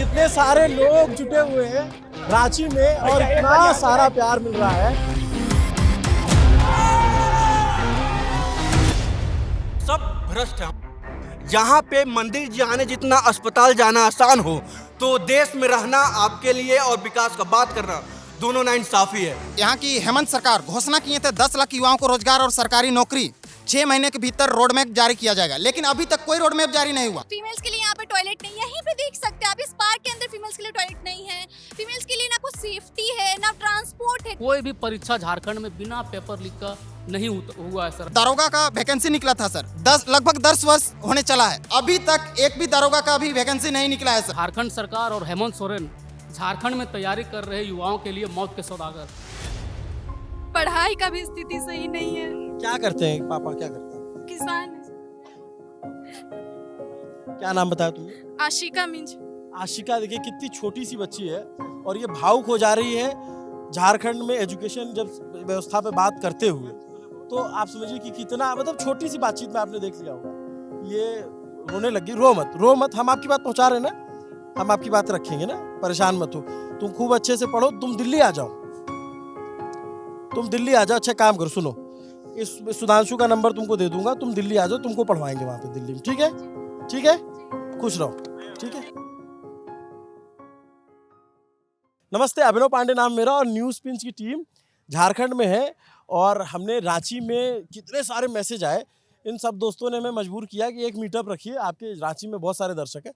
इतने सारे लोग जुटे हुए हैं रांची में और इतना सारा प्यार मिल रहा है। सब भ्रष्ट है। यहाँ पे मंदिर जाने जितना अस्पताल जाना आसान हो तो देश में रहना आपके लिए और विकास का बात करना दोनों ना इंसाफी है। यहाँ की हेमंत सरकार घोषणा किए थे 10 लाख युवाओं को रोजगार और सरकारी नौकरी 6 महीने के भीतर रोड मैप जारी किया जाएगा, लेकिन अभी तक कोई रोड मैप जारी नहीं हुआ। फीमेल्स के लिए यहाँ पे टॉयलेट नहीं है, यहीं पे देख सकते हैं आप, इस पार्क के अंदर फीमेल्स के लिए टॉयलेट नहीं है। फीमेल्स के लिए ना कुछ सेफ्टी है ना ट्रांसपोर्ट है। कोई भी परीक्षा झारखंड में बिना पेपर लीक का नहीं हुआ है सर। दारोगा का वैकेंसी निकला था सर, लगभग 10 वर्ष होने चला है, अभी तक एक भी दारोगा का अभी वैकेंसी नहीं निकला है सर। झारखंड सरकार और हेमंत सोरेन झारखंड में तैयारी कर रहे युवाओं के लिए मौत के सौदागर। पढ़ाई का भी स्थिति सही नहीं है। क्या करते हैं पापा, क्या करते हैं? किसान क्या नाम बताया तुमने? आशिका मिंज। आशिका देखिए कितनी छोटी सी बच्ची है और ये भावुक हो जा रही है झारखंड में एजुकेशन जब व्यवस्था पे बात करते हुए। तो आप समझिए कि कितना मतलब छोटी सी बातचीत में आपने देख लिया होगा, ये रोने लगी। रो मत, हम आपकी बात पहुंचा रहे हैं ना, हम आपकी बात रखेंगे ना, परेशान मत हो। तुम खूब अच्छे से पढ़ो, तुम दिल्ली आ जाओ, अच्छा काम करो, सुनो इस सुधांशु का नंबर तुमको दे दूंगा, तुम दिल्ली आ जाओ, तुमको पढ़वाएंगे वहां पे दिल्ली में, ठीक है? ठीक है, खुश रहो, ठीक है। नमस्ते, अभिनव पांडे नाम मेरा और न्यूज़ पिंच की टीम झारखंड में है और हमने रांची में कितने सारे मैसेज आए, इन सब दोस्तों ने हमें मजबूर किया कि एक मीटअप रखिए, आपके रांची में बहुत सारे दर्शक हैं।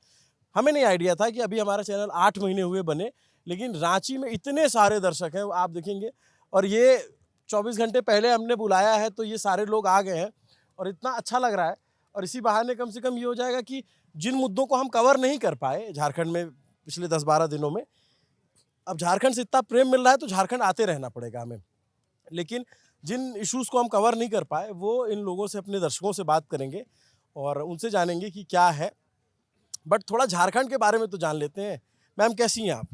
हमें नहीं आइडिया था कि अभी हमारा चैनल 8 महीने हुए बने, लेकिन रांची में इतने सारे दर्शक हैं, आप देखेंगे। और ये 24 घंटे पहले हमने बुलाया है तो ये सारे लोग आ गए हैं और इतना अच्छा लग रहा है। और इसी बहाने कम से कम ये हो जाएगा कि जिन मुद्दों को हम कवर नहीं कर पाए झारखंड में पिछले 10-12 दिनों में, अब झारखंड से इतना प्रेम मिल रहा है तो झारखंड आते रहना पड़ेगा हमें। लेकिन जिन इश्यूज़ को हम कवर नहीं कर पाए वो इन लोगों से, अपने दर्शकों से बात करेंगे और उनसे जानेंगे कि क्या है। बट थोड़ा झारखंड के बारे में तो जान लेते हैं। मैम कैसी हैं आप?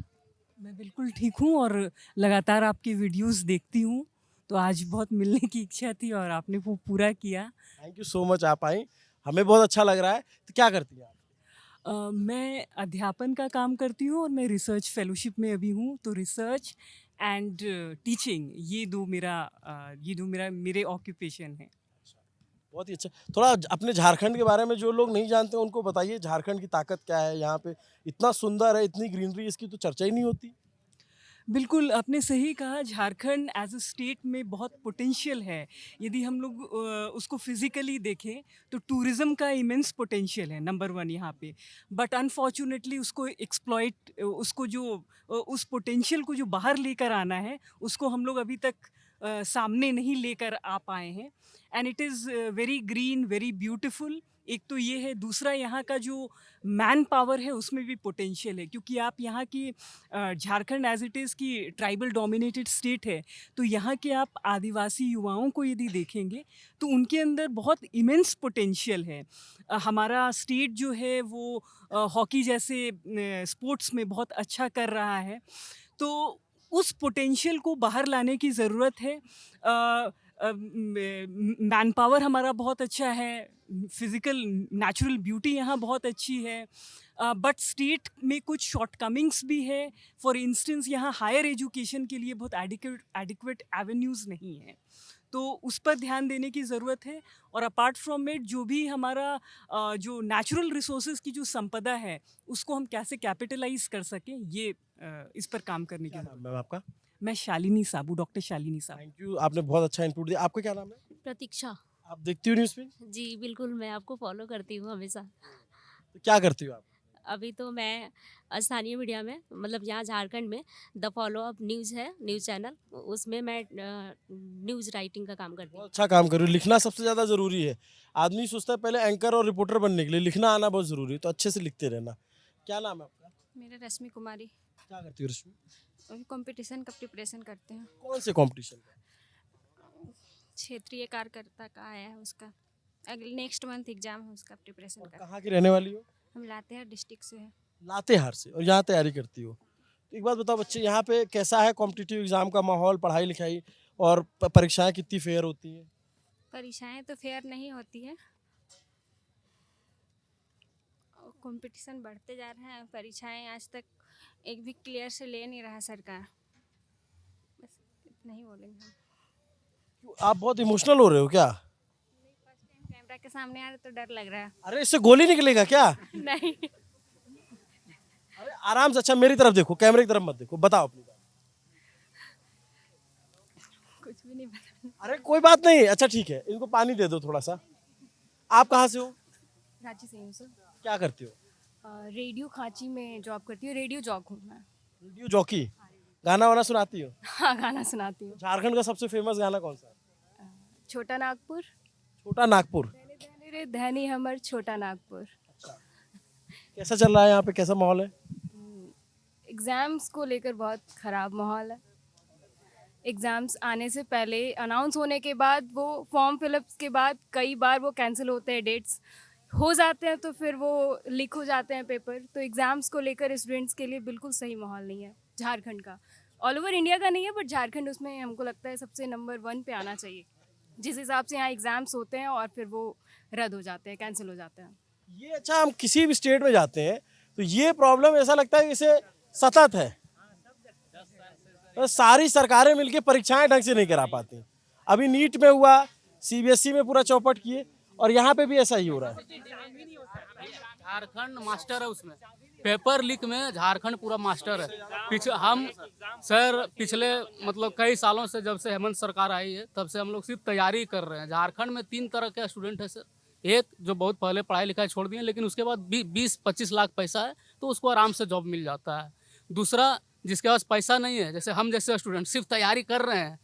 मैं बिल्कुल ठीक हूँ और लगातार आपकी वीडियोस देखती हूँ, तो आज बहुत मिलने की इच्छा थी और आपने वो पूरा किया। थैंक यू सो मच, आप आई, हमें बहुत अच्छा लग रहा है। तो क्या करती हैं आप? मैं अध्यापन का काम करती हूँ और मैं रिसर्च फेलोशिप में अभी हूँ, तो रिसर्च एंड टीचिंग ये दो मेरे ऑक्यूपेशन है। बहुत ही अच्छा। थोड़ा अपने झारखंड के बारे में जो लोग नहीं जानते उनको बताइए, झारखंड की ताकत क्या है? यहाँ पे इतना सुंदर है, इतनी ग्रीनरी, इसकी तो चर्चा ही नहीं होती। बिल्कुल, आपने सही कहा, झारखंड एज अ स्टेट में बहुत पोटेंशियल है। यदि हम लोग उसको फिज़िकली देखें तो टूरिज़्म का इमेंस पोटेंशियल है नंबर 1 यहाँ पे। बट अनफॉर्चुनेटली उसको एक्सप्लॉइट उसको जो उस पोटेंशियल को जो बाहर लेकर आना है, उसको हम लोग अभी तक सामने नहीं लेकर आ पाए हैं। And it is very green, very beautiful. एक तो ये है, दूसरा यहाँ का जो मैन पावर है उसमें भी पोटेंशियल है, क्योंकि आप यहाँ की झारखंड एज इट इज़ की ट्राइबल डोमिनेटेड स्टेट है, तो यहाँ के आप आदिवासी युवाओं को यदि देखेंगे तो उनके अंदर बहुत इमेंस पोटेंशियल है। हमारा स्टेट जो है वो हॉकी जैसे स्पोर्ट्स में बहुत अच्छा कर रहा है, तो उस पोटेंशियल को बाहर लाने की ज़रूरत है। मैन पावर हमारा बहुत अच्छा है, फिज़िकल नेचुरल ब्यूटी यहाँ बहुत अच्छी है, बट स्टेट में कुछ शॉर्टकमिंग्स भी है। फॉर इंस्टेंस यहाँ हायर एजुकेशन के लिए बहुत एडिक्वेट एवेन्यूज़ नहीं हैं, तो उस पर ध्यान देने की ज़रूरत है। और अपार्ट फ्रॉम इट जो भी हमारा जो नेचुरल रिसोर्सेज की जो संपदा है उसको हम कैसे कैपिटलाइज कर सकें, ये इस पर काम करने की ज़रूरत है। मैम आपका? मैं Shalini Sabu, doctor Shalini Sabu. Thank you, आपने बहुत अच्छा इनपुट दिया। आपका क्या नाम है? प्रतीक्षा। आप देखती हो न्यूज़ पिंच? जी बिल्कुल, मैं आपको फॉलो करती हूँ हमेशा। तो क्या करती हो आप? अभी तो मैं स्थानीय मीडिया में, मतलब यहाँ झारखंड में द फॉलो अप न्यूज़ है, न्यूज़ चैनल, उसमें मैं न्यूज़ राइटिंग का काम करती हूँ। बहुत अच्छा काम कर रही हो। लिखना सबसे ज़्यादा ज़रूरी है। आदमी सोचता है पहले एंकर और रिपोर्टर बनने के लिए, लिखना आना बहुत ज़रूरी है, तो अच्छे से लिखते रहना। क्या नाम है आपका? मेरा रश्मि कुमारी। क्या करती हो रश्मि? अभी कंपटीशन का प्रिपरेशन करते हैं। कौन से कॉम्पिटिशन का? क्षेत्रीय कार्यकर्ता का आया है, उसका अगले नेक्स्ट मंथ एग्जाम है, उसका प्रिपरेशन कर। कहाँ की रहने वाली हो? हम लातेहार डिस्ट्रिक्ट से हैं। लातेहार से, और यहाँ तैयारी करती हो। तो एक बात बताओ बच्चे, यहाँ पे कैसा है कॉम्पिटिटिव एग्जाम का माहौल, पढ़ाई लिखाई और परीक्षाएं कितनी फेयर होती हैं? परीक्षाएं तो फेयर नहीं होती है, कंपटीशन बढ़ते जा रहे हैं, परीक्षाएं आज तक एक भी क्लियर से ले नहीं रहा सरकार। बस इतना ही बोलेंगे हम। आप बहुत इमोशनल हो रहे हो क्या? फर्स्ट टाइम कैमरा के सामने आ रहे तो डर लग रहा है। अरे इससे गोली निकलेगा क्या? नहीं, अरे आराम से, अच्छा मेरी तरफ देखो, कैमरे की तरफ मत देखो, बताओ अपनी बात। कुछ भी नहीं पता। अरे कोई बात नहीं, अच्छा ठीक है, इनको पानी दे दो थोड़ा सा। आप कहाँ से हो? रांची से हूँ सर। क्या करते हो? रेडियो खांची में जॉब करती हूँ, रेडियो जॉक हूँ मैं। Radio jockey. गाना वाना सुनाती हो? हाँ, गाना सुनाती हूँ। झारखंड का सबसे फेमस गाना कौन सा है? छोटा नागपुर। छोटा नागपुर। धनी धनी रे धनी हमर छोटा नागपुर। कैसा चल रहा है यहाँ पे, कैसा माहौल है? एग्ज़ाम्स को लेकर बहुत ख़राब माहौल है। एग्ज़ाम्स आने से पहले, अनाउंस होने के बाद, वो फॉर्म फिलअप्स के बाद कई बार वो कैंसिल होते हैं, डेट्स हो जाते हैं तो फिर वो लीक हो जाते हैं पेपर। तो एग्ज़ाम्स को लेकर स्टूडेंट्स के लिए बिल्कुल सही माहौल नहीं है झारखंड का। ऑल ओवर इंडिया का नहीं है, बट झारखंड उसमें हमको लगता है सबसे नंबर 1 पे आना चाहिए। जिस हिसाब से यहाँ एग्ज़ाम्स होते हैं और फिर वो रद्द हो जाते हैं, कैंसिल हो जाते हैं। ये अच्छा, हम किसी भी स्टेट में जाते हैं तो ये प्रॉब्लम ऐसा लगता है कि इसे सतत है। तो सारी सरकारें मिलकर परीक्षाएं ढंग से नहीं करा पाती। अभी नीट में हुआ, सीबीएसई में पूरा चौपट किए, और यहाँ पे भी ऐसा ही हो रहा है। झारखंड मास्टर है उसमें, पेपर लीक में झारखंड पूरा मास्टर है। हम सर पिछले मतलब कई सालों से, जब से हेमंत सरकार आई है तब से हम लोग सिर्फ तैयारी कर रहे हैं। झारखंड में 3 तरह के स्टूडेंट है सर। एक जो बहुत पहले पढ़ाई लिखाई छोड़ दिए, लेकिन उसके बाद 20-25 लाख पैसा है तो उसको आराम से जॉब मिल जाता है। दूसरा, जिसके पास पैसा नहीं है, जैसे हम जैसे स्टूडेंट सिर्फ तैयारी कर रहे हैं,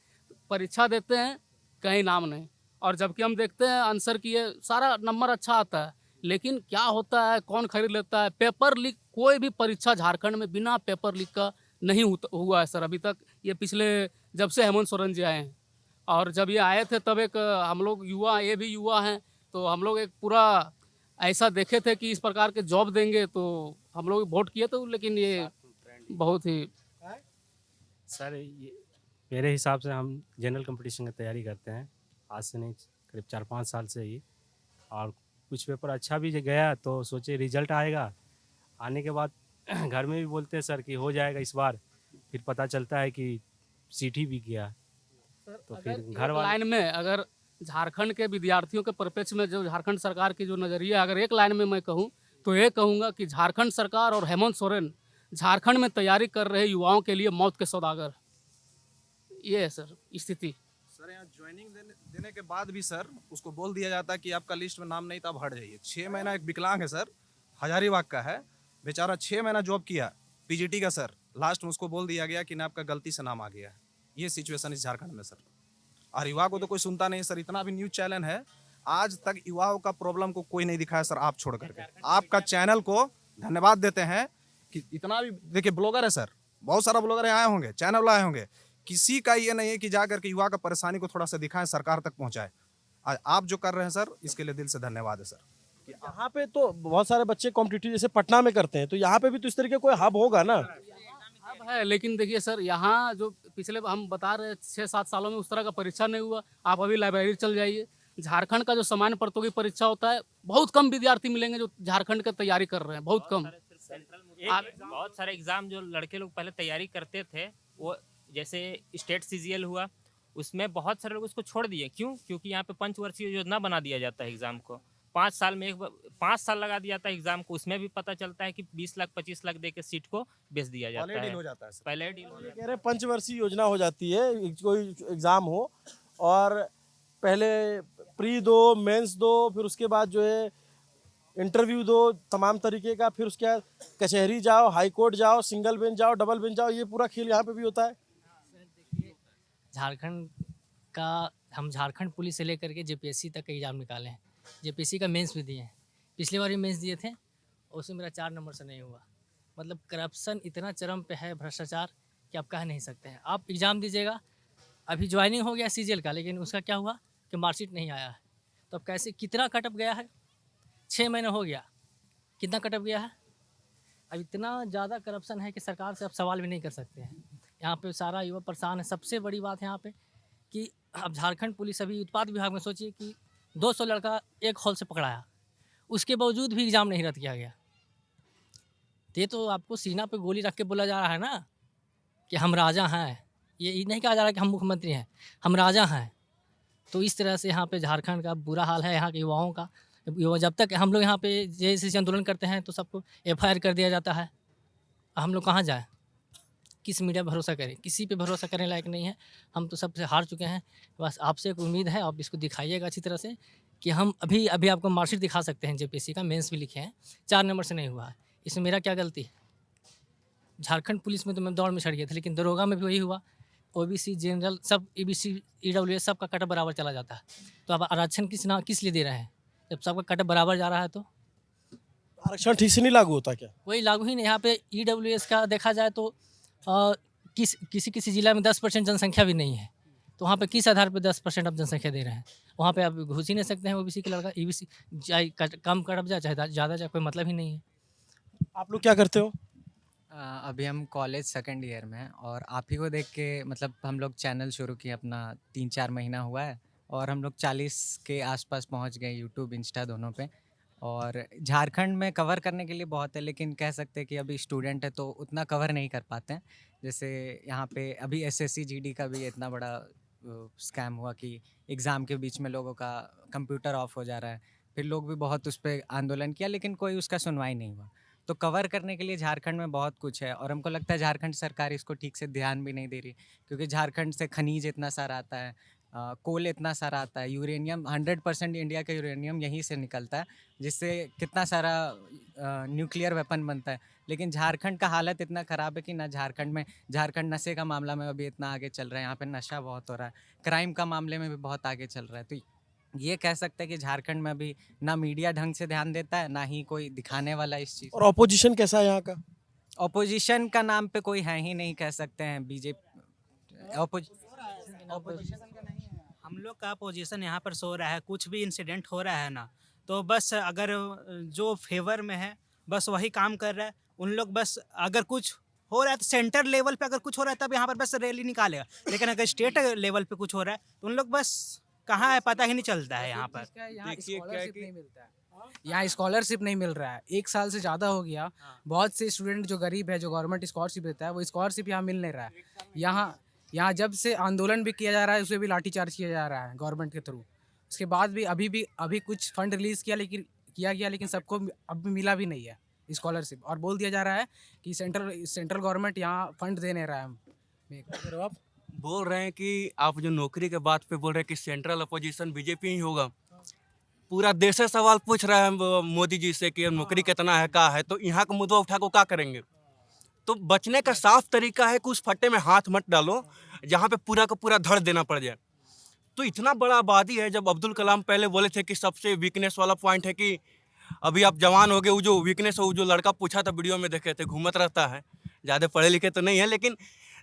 परीक्षा देते हैं, कहीं नाम नहीं, और जबकि हम देखते हैं आंसर किए, सारा नंबर अच्छा आता है, लेकिन क्या होता है, कौन खरीद लेता है? पेपर लीक, कोई भी परीक्षा झारखंड में बिना पेपर लीक का नहीं हुआ है सर अभी तक। ये पिछले, जब से हेमंत सोरेन जी आए हैं, और जब ये आए थे तब एक हम लोग युवा, ये भी युवा हैं, तो हम लोग एक पूरा ऐसा देखे थे कि इस प्रकार के जॉब देंगे, तो हम लोग वोट किए थे, लेकिन ये बहुत ही सर, ये मेरे हिसाब से हम जनरल कंपटीशन की तैयारी करते हैं आज से नहीं, करीब 4-5 साल से ही। और कुछ पेपर अच्छा भी गया तो सोचे रिजल्ट आएगा, आने के बाद घर में भी बोलते हैं सर कि हो जाएगा इस बार, फिर पता चलता है कि सीट ही बिक गया। तो फिर घर वाले लाइन में, अगर झारखंड के विद्यार्थियों के परिप्रेक्ष्य में जो झारखंड सरकार की जो नज़रिया, अगर एक लाइन में मैं कहूँ तो ये कहूँगा कि झारखंड सरकार और हेमंत सोरेन झारखंड में तैयारी कर रहे युवाओं के लिए मौत के सौदागर। ये है सर स्थिति। सर यहाँ ज्वाइनिंग देने के बाद भी सर उसको बोल दिया जाता है कि आपका लिस्ट में नाम नहीं था, आप हट जाइए। 6 महीना एक विकलांग है सर, हजारीबाग का है बेचारा, 6 महीना जॉब किया पीजीटी का सर, लास्ट में उसको बोल दिया गया कि ना आपका गलती से नाम आ गया है। ये सिचुएशन इस झारखंड में सर, और युवा को तो कोई सुनता नहीं सर। इतना भी न्यूज चैनल है, आज तक युवाओं का प्रॉब्लम को कोई नहीं दिखाया सर, आप छोड़ करके। आपका चैनल को धन्यवाद देते हैं कि इतना भी, देखिए ब्लॉगर है सर, बहुत सारा ब्लॉगर आए होंगे, चैनल आए होंगे, किसी का ये नहीं है कि जा करके युवा का परेशानी को थोड़ा सा दिखाएं, सरकार तक पहुंचाए। आज आप जो कर रहे हैं सर, इसके लिए दिल से धन्यवाद है सर। यहाँ पे तो बहुत सारे बच्चे कॉम्पिटिटिव जैसे पटना में करते हैं, तो यहाँ पे भी तो इस तरीके कोई हब होगा ना? अब है, लेकिन देखिए सर, यहाँ जो पिछले हम बता रहे 6-7 सालों में उस तरह का परीक्षा नहीं हुआ। आप अभी लाइब्रेरी चल जाइए, झारखंड का जो सामान्य प्रतियोगी परीक्षा होता है, बहुत कम विद्यार्थी मिलेंगे जो झारखंड की तैयारी कर रहे हैं, बहुत कम। बहुत सारे एग्जाम जो लड़के लोग पहले तैयारी करते थे, वो जैसे स्टेट सीजीएल हुआ, उसमें बहुत सारे लोग उसको छोड़ दिए। क्यों? क्योंकि यहाँ पे पंचवर्षीय योजना बना दिया जाता है एग्जाम को, 5 साल में 5 साल लगा दिया जाता है एग्जाम को। उसमें भी पता चलता है कि 20 लाख 25 लाख दे के सीट को बेच दिया जाता है, हो जाता है सर। पहले डील हो जाता है। कह रहे पंचवर्षीय योजना हो जाती है, कोई एग्जाम हो और पहले प्री दो, मेंस दो, फिर उसके बाद जो है इंटरव्यू दो तमाम तरीके का, फिर उसके बाद कचहरी जाओ, हाई कोर्ट जाओ, सिंगल बेंच जाओ, डबल बेंच जाओ, ये पूरा खेल यहाँ पे भी होता है। झारखंड का, हम झारखंड पुलिस से लेकर के जेपीएससी तक का एग्ज़ाम निकाले हैं, जेपीएससी का मेंस भी दिए हैं। पिछली बार भी मेंस दिए थे, उसमें मेरा 4 नंबर से नहीं हुआ। मतलब करप्शन इतना चरम पे है, भ्रष्टाचार, कि आप कह नहीं सकते हैं। आप एग्ज़ाम दीजिएगा, अभी ज्वाइनिंग हो गया सीजीएल का, लेकिन उसका क्या हुआ कि मार्कशीट नहीं आया है। तो अब कैसे, कितना कटअप गया है? 6 महीने हो गया, कितना कटअप गया है? अब इतना ज़्यादा करप्शन है कि सरकार से आप सवाल भी नहीं कर सकते हैं। यहाँ पे सारा युवा परेशान है। सबसे बड़ी बात है यहाँ पे कि अब झारखंड पुलिस अभी उत्पाद विभाग में सोचिए कि 200 लड़का एक हॉल से पकड़ाया, उसके बावजूद भी एग्ज़ाम नहीं रद्द किया गया। तो ये तो आपको सीना पे गोली रख के बोला जा रहा है ना कि हम राजा हैं। ये नहीं कहा जा रहा कि हम मुख्यमंत्री हैं, हम राजा हैं। तो इस तरह से यहाँ पे झारखंड का बुरा हाल है, यहाँ के युवाओं का। जब तक हम लोग यहाँ पे जैसे आंदोलन करते हैं तो सबको FIR कर दिया जाता है। हम लोग कहाँ जाएँ, किस मीडिया पर भरोसा करें? किसी पे भरोसा करने लायक नहीं है। हम तो सबसे हार चुके हैं। बस आपसे एक उम्मीद है, आप इसको दिखाइएगा अच्छी तरह से कि हम अभी आपको मार्कशीट दिखा सकते हैं JPSC का, मेंस भी लिखे हैं, 4 नंबर से नहीं हुआ है। इसमें मेरा क्या गलती है? झारखंड पुलिस में तो मैं दौड़ में चढ़ गया था, लेकिन दरोगा में भी वही हुआ। OBC जनरल सब EBC EWS सबका कट बराबर चला जाता है। तो अब आरक्षण किस लिए दे रहे हैं जब सबका कट बराबर जा रहा है? तो आरक्षण ठीक से नहीं लागू होता क्या? वही लागू ही नहीं। यहाँ पे EWS का देखा जाए तो किसी जिला में 10% जनसंख्या भी नहीं है, तो वहाँ पे किस आधार पे 10% आप जनसंख्या दे रहे हैं? वहाँ पे आप घुस ही नहीं सकते हैं। OBC के लड़का EBC चाहे कम कट जाए चाहे ज़्यादा जाए, कोई मतलब ही नहीं है। आप लोग क्या करते हो? अभी हम कॉलेज सेकंड ईयर में हैं और आप ही को देख के मतलब हम लोग चैनल शुरू किए, अपना 3-4 महीना हुआ है और हम लोग 40 के आसपास पहुंच गए यूट्यूब इंस्टा दोनों पे। और झारखंड में कवर करने के लिए बहुत है, लेकिन कह सकते हैं कि अभी स्टूडेंट है तो उतना कवर नहीं कर पाते हैं। जैसे यहाँ पे अभी SSC GD का भी इतना बड़ा स्कैम हुआ कि एग्ज़ाम के बीच में लोगों का कंप्यूटर ऑफ हो जा रहा है। फिर लोग भी बहुत उस पर आंदोलन किया, लेकिन कोई उसका सुनवाई नहीं हुआ। तो कवर करने के लिए झारखंड में बहुत कुछ है और हमको लगता है झारखंड सरकार इसको ठीक से ध्यान भी नहीं दे रही, क्योंकि झारखंड से खनिज इतना सारा आता है, कोल इतना सारा आता है, यूरेनियम 100% इंडिया का यूरेनियम यहीं से निकलता है, जिससे कितना सारा न्यूक्लियर वेपन बनता है। लेकिन झारखंड का हालत इतना ख़राब है कि ना झारखंड नशे का मामला में अभी इतना आगे चल रहा है। यहाँ पे नशा बहुत हो रहा है, क्राइम का मामले में भी बहुत आगे चल रहा है। तो ये कह सकते हैं कि झारखंड में अभी ना मीडिया ढंग से ध्यान देता है, ना ही कोई दिखाने वाला इस चीज़। और ऑपोजिशन कैसा है यहाँ का? ऑपोजिशन का नाम पे कोई है ही नहीं, कह सकते हैं बीजेपी हम लोग का पोजीशन यहाँ पर सो रहा है। कुछ भी इंसिडेंट हो रहा है ना, तो बस अगर जो फेवर में है बस वही काम कर रहा है। उन लोग बस अगर कुछ हो रहा है तो सेंटर लेवल पे अगर कुछ हो रहा है तब यहाँ पर बस रैली निकालेगा, लेकिन अगर स्टेट लेवल पे कुछ हो रहा है तो उन लोग बस कहाँ है पता ही नहीं चलता है। यहाँ पर यहाँ स्कॉलरशिप नहीं मिल रहा है, 1 साल से ज़्यादा हो गया। बहुत से स्टूडेंट जो गरीब है, जो गवर्नमेंट स्कॉलरशिप देता है, वो स्कॉलरशिप यहाँ मिल नहीं रहा है। यहाँ जब से आंदोलन भी किया जा रहा है, उसे भी लाठीचार्ज किया जा रहा है गवर्नमेंट के थ्रू। उसके बाद भी अभी कुछ फंड रिलीज़ किया गया, लेकिन सबको अब भी मिला भी नहीं है स्कॉलरशिप, और बोल दिया जा रहा है कि सेंट्रल गवर्नमेंट यहाँ फंड दे नहीं रहा है। आप बोल रहे हैं कि आप जो नौकरी के बात पे बोल रहे हैं कि सेंट्रल अपोजिशन बीजेपी ही होगा। पूरा देश से सवाल पूछ रहा है मोदी जी से कि नौकरी कितना है, क्या है, तो यहाँ का मुद्दा उठा को क्या करेंगे? तो बचने का साफ तरीका है कि उस फट्टे में हाथ मत डालो जहाँ पे पूरा का पूरा धड़ देना पड़ जाए। तो इतना बड़ा आबादी है। जब अब्दुल कलाम पहले बोले थे कि सबसे वीकनेस वाला पॉइंट है कि अभी आप जवान हो गए, वो जो वीकनेस है, वो जो लड़का पूछा था वीडियो में देखे थे, घूमत रहता है, ज़्यादा पढ़े लिखे तो नहीं है, लेकिन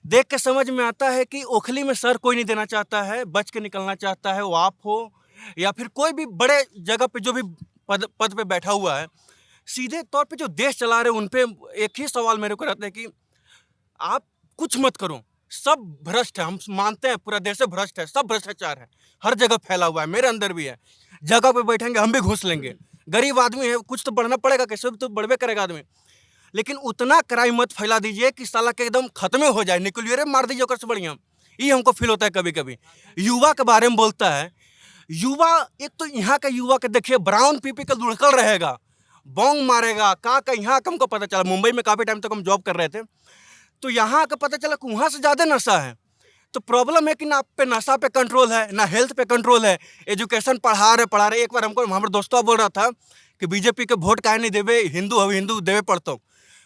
देख के समझ में आता है कि ओखली में सर कोई नहीं देना चाहता है, बच के निकलना चाहता है। वो आप हो या फिर कोई भी बड़े जगह पे जो भी पद पे बैठा हुआ है, सीधे तौर पे जो देश चला रहे उन पे एक ही सवाल मेरे को रहता है कि आप कुछ मत करो, सब भ्रष्ट है। हम मानते हैं पूरा देश से भ्रष्ट है, सब भ्रष्टाचार है, हर जगह फैला हुआ है, मेरे अंदर भी है। जगह पे बैठेंगे हम भी घुस लेंगे, गरीब आदमी है, कुछ तो बढ़ना पड़ेगा, कैसे भी तो बढ़वे करेगा आदमी। लेकिन उतना क्राइम मत फैला दीजिए कि साला के एकदम खत्म हो जाए, न्यूक्लियर मार दीजिए ओकर से बढ़िया। ये हमको फील होता है कभी कभी। युवा के बारे में बोलता है, युवा एक तो यहाँ का युवा के देखिए ब्राउन पीपी का लुढ़कल रहेगा, बॉन्ग मारेगा, का यहाँ का हमको पता चला। मुंबई में काफ़ी टाइम तक हम जॉब कर रहे थे, तो यहाँ का पता चला कि वहाँ से ज़्यादा नशा है। तो प्रॉब्लम है कि ना आप पे नशा पे कंट्रोल है, ना हेल्थ पे कंट्रोल है। एजुकेशन पढ़ा रहे। एक बार हमको हमारे दोस्तों बोल रहा था कि बीजेपी के वोट काहे नहीं देवे, हिंदू देवे पढ़तो।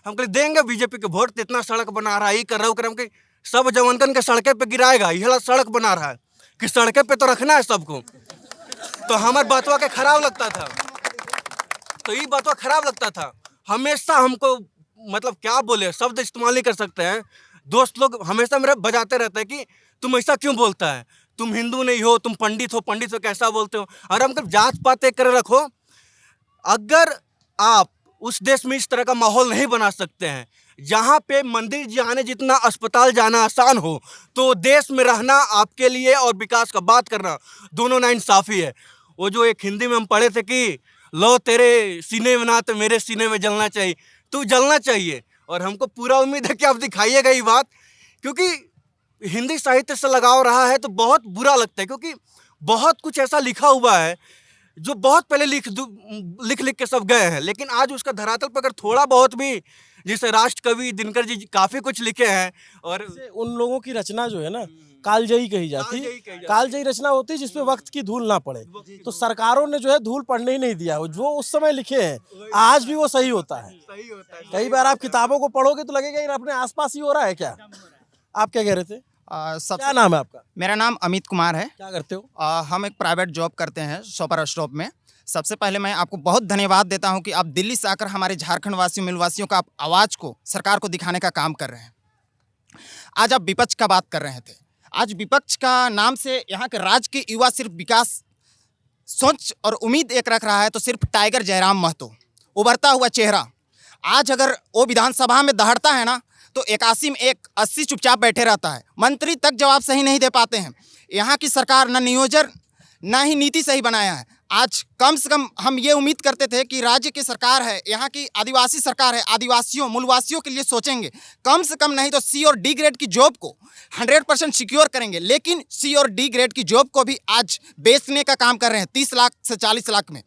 हम कहे देंगे बीजेपी के वोट, इतना सड़क बना रहा है, ये कर रहा हूँ, सब जवानकन के सड़के पे गिराएगा, यह सड़क बना रहा है कि सड़के पे तो रखना है सबको। तो हमारे बातवा के खराब लगता था, तो ये बातवा खराब लगता था। हमेशा हमको मतलब क्या बोले, शब्द इस्तेमाल नहीं कर सकते हैं। दोस्त लोग हमेशा मेरे बजाते रहते हैं कि तुम ऐसा क्यों बोलता है, तुम हिंदू नहीं हो, तुम पंडित हो कैसा बोलते हो। और हम कब जात पात एक कर रखो, अगर आप उस देश में इस तरह का माहौल नहीं बना सकते हैं जहाँ पे मंदिर जाने जितना अस्पताल जाना आसान हो, तो देश में रहना आपके लिए और विकास का बात करना दोनों नाइंसाफ़ी है। वो जो एक हिंदी में हम पढ़े थे कि लो तेरे सीने में ना तो मेरे सीने में जलना चाहिए, तो जलना चाहिए। और हमको पूरा उम्मीद है कि आप दिखाइएगा ये बात, क्योंकि हिंदी साहित्य से लगाव रहा है तो बहुत बुरा लगता है, क्योंकि बहुत कुछ ऐसा लिखा हुआ है जो बहुत पहले लिख लिख के सब गए हैं, लेकिन आज उसका धरातल पर अगर थोड़ा बहुत भी, जैसे राष्ट्र कवि दिनकर जी काफ़ी कुछ लिखे हैं, और उन लोगों की रचना जो है ना कालजयी कही जाती है। कालजयी रचना होती है जिसपे वक्त की धूल ना पड़े। तो सरकारों ने जो है धूल पड़ने ही नहीं दिया। जो उस समय लिखे हैं आज भी वो सही होता है। कई बार आप किताबों को पढ़ोगे तो लगेगा ये अपने आसपास ही हो रहा है क्या। आप क्या कह रहे थे? क्या नाम है आपका? मेरा नाम अमित कुमार है। क्या करते हो? हम एक प्राइवेट जॉब करते हैं शॉपर स्टॉप में। सबसे पहले मैं आपको बहुत धन्यवाद देता हूं कि आप दिल्ली से आकर हमारे झारखंड वासियों मिलवासियों का आप आवाज़ को सरकार को दिखाने का काम कर रहे हैं। आज आप विपक्ष का बात कर रहे थे। आज विपक्ष का नाम से यहाँ के राज्य के युवा सिर्फ विकास सोच और उम्मीद एक रख रहा है तो सिर्फ टाइगर जयराम महतो, उभरता हुआ चेहरा। आज अगर वो विधानसभा में दहाड़ता है ना तो 81 में 80 चुपचाप बैठे रहता है। मंत्री तक जवाब सही नहीं दे पाते हैं। यहाँ की सरकार न नियोजन न ही नीति सही बनाया है। आज कम से कम हम ये उम्मीद करते थे कि राज्य की सरकार है, यहाँ की आदिवासी सरकार है, आदिवासियों मूलवासियों के लिए सोचेंगे। कम से कम नहीं तो सी और डी ग्रेड की जॉब को 100% सिक्योर करेंगे, लेकिन सी और डी ग्रेड की जॉब को भी आज बेचने का काम कर रहे हैं 30 लाख से 40 लाख में।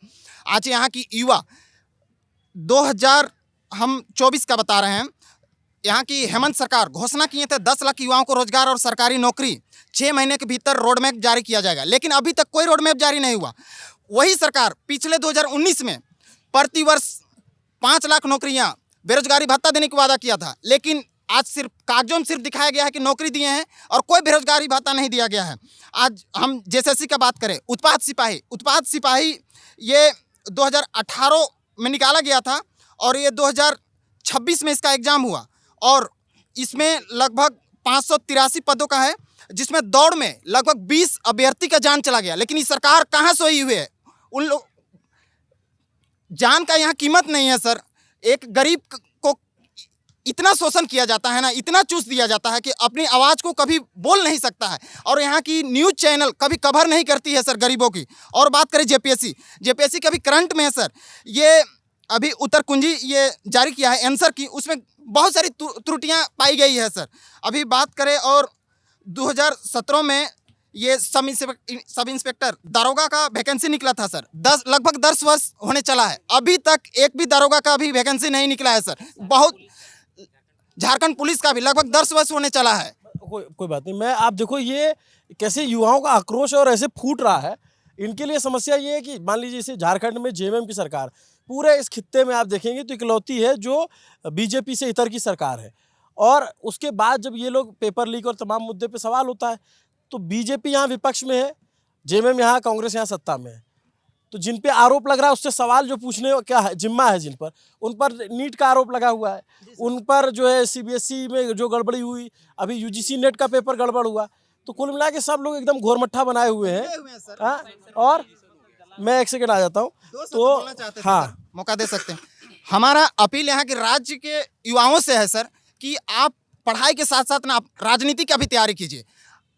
आज यहाँ की युवा 2024 का बता रहे हैं, यहाँ की हेमंत सरकार घोषणा किए थे 10 लाख युवाओं को रोजगार और सरकारी नौकरी 6 महीने के भीतर रोडमैप जारी किया जाएगा, लेकिन अभी तक कोई रोडमैप जारी नहीं हुआ। वही सरकार पिछले 2019 में प्रति वर्ष 5 लाख नौकरियां बेरोजगारी भत्ता देने का वादा किया था, लेकिन आज सिर्फ कागजों में सिर्फ दिखाया गया है कि नौकरी दिए हैं और कोई बेरोजगारी भत्ता नहीं दिया गया है। आज हम जेएसएससी का बात करें, उत्पाद सिपाही ये 2018 में निकाला गया था और ये 2026 में इसका एग्ज़ाम हुआ और इसमें लगभग 583 पदों का है, जिसमें दौड़ में लगभग 20 अभ्यर्थी का जान चला गया। लेकिन ये सरकार कहाँ सोई हुई है? उन लोग जान का यहाँ कीमत नहीं है सर। एक गरीब को इतना शोषण किया जाता है ना, इतना चूस दिया जाता है कि अपनी आवाज़ को कभी बोल नहीं सकता है। और यहाँ की न्यूज़ चैनल कभी कवर नहीं करती है सर गरीबों की। और बात करें जेपीएससी का भी करंट में है सर। ये अभी उत्तर कुंजी ये जारी किया है आंसर की, उसमें बहुत सारी त्रुटियां पाई गई है सर। अभी बात करें और 2017 में ये सब इंस्पेक्टर दारोगा का वैकेंसी निकला था सर। लगभग 10 वर्ष होने चला है, अभी तक एक भी दारोगा का भी वैकेंसी नहीं निकला है सर। बहुत झारखंड पुलिस का भी लगभग 10 वर्ष होने चला है। कोई बात नहीं। मैं आप देखो ये कैसे युवाओं का आक्रोश और ऐसे फूट रहा है। इनके लिए समस्या ये है कि मान लीजिए इसे झारखंड में जेएमएम की सरकार, पूरे इस खित्ते में आप देखेंगे तो इकलौती है जो बीजेपी से इतर की सरकार है। और उसके बाद जब ये लोग पेपर लीक और तमाम मुद्दे पे सवाल होता है तो बीजेपी यहाँ विपक्ष में है, जेएमएम यहाँ, कांग्रेस यहाँ सत्ता में है। तो जिन पे आरोप लग रहा है उससे सवाल जो पूछने क्या है, जिम्मा है जिन पर, उन पर नीट का आरोप लगा हुआ है, उन पर जो है सीबीएसई में जो गड़बड़ी हुई, अभी यूजीसी नेट का पेपर गड़बड़ हुआ। तो कुल मिला के सब लोग एकदम घोरमट्ठा बनाए हुए हैं। हाँ, और मैं एक सेकंड आ जाता हूँ तो हाँ मौका दे सकते हैं। हमारा अपील यहाँ के राज्य के युवाओं से है सर कि आप पढ़ाई के साथ साथ ना आप राजनीति का भी तैयारी कीजिए।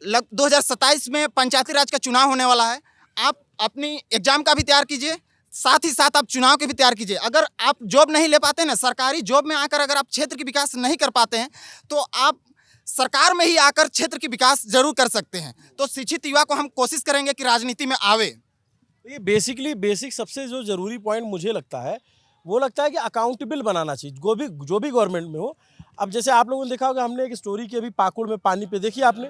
2027 में पंचायती राज का चुनाव होने वाला है। आप अपनी एग्जाम का भी तैयार कीजिए, साथ ही साथ आप चुनाव के भी तैयार कीजिए। अगर आप जॉब नहीं ले पाते ना, सरकारी जॉब में आकर अगर आप क्षेत्र की विकास नहीं कर पाते हैं तो आप सरकार में ही आकर क्षेत्र की विकास जरूर कर सकते हैं। तो शिक्षित युवा को हम कोशिश करेंगे कि राजनीति में आवे। ये बेसिक सबसे जो ज़रूरी पॉइंट मुझे लगता है वो लगता है कि अकाउंटेबल बनाना चाहिए जो भी गवर्नमेंट में हो। अब जैसे आप लोगों ने देखा होगा, हमने एक स्टोरी की अभी पाकुड़ में पानी पे देखी आपने,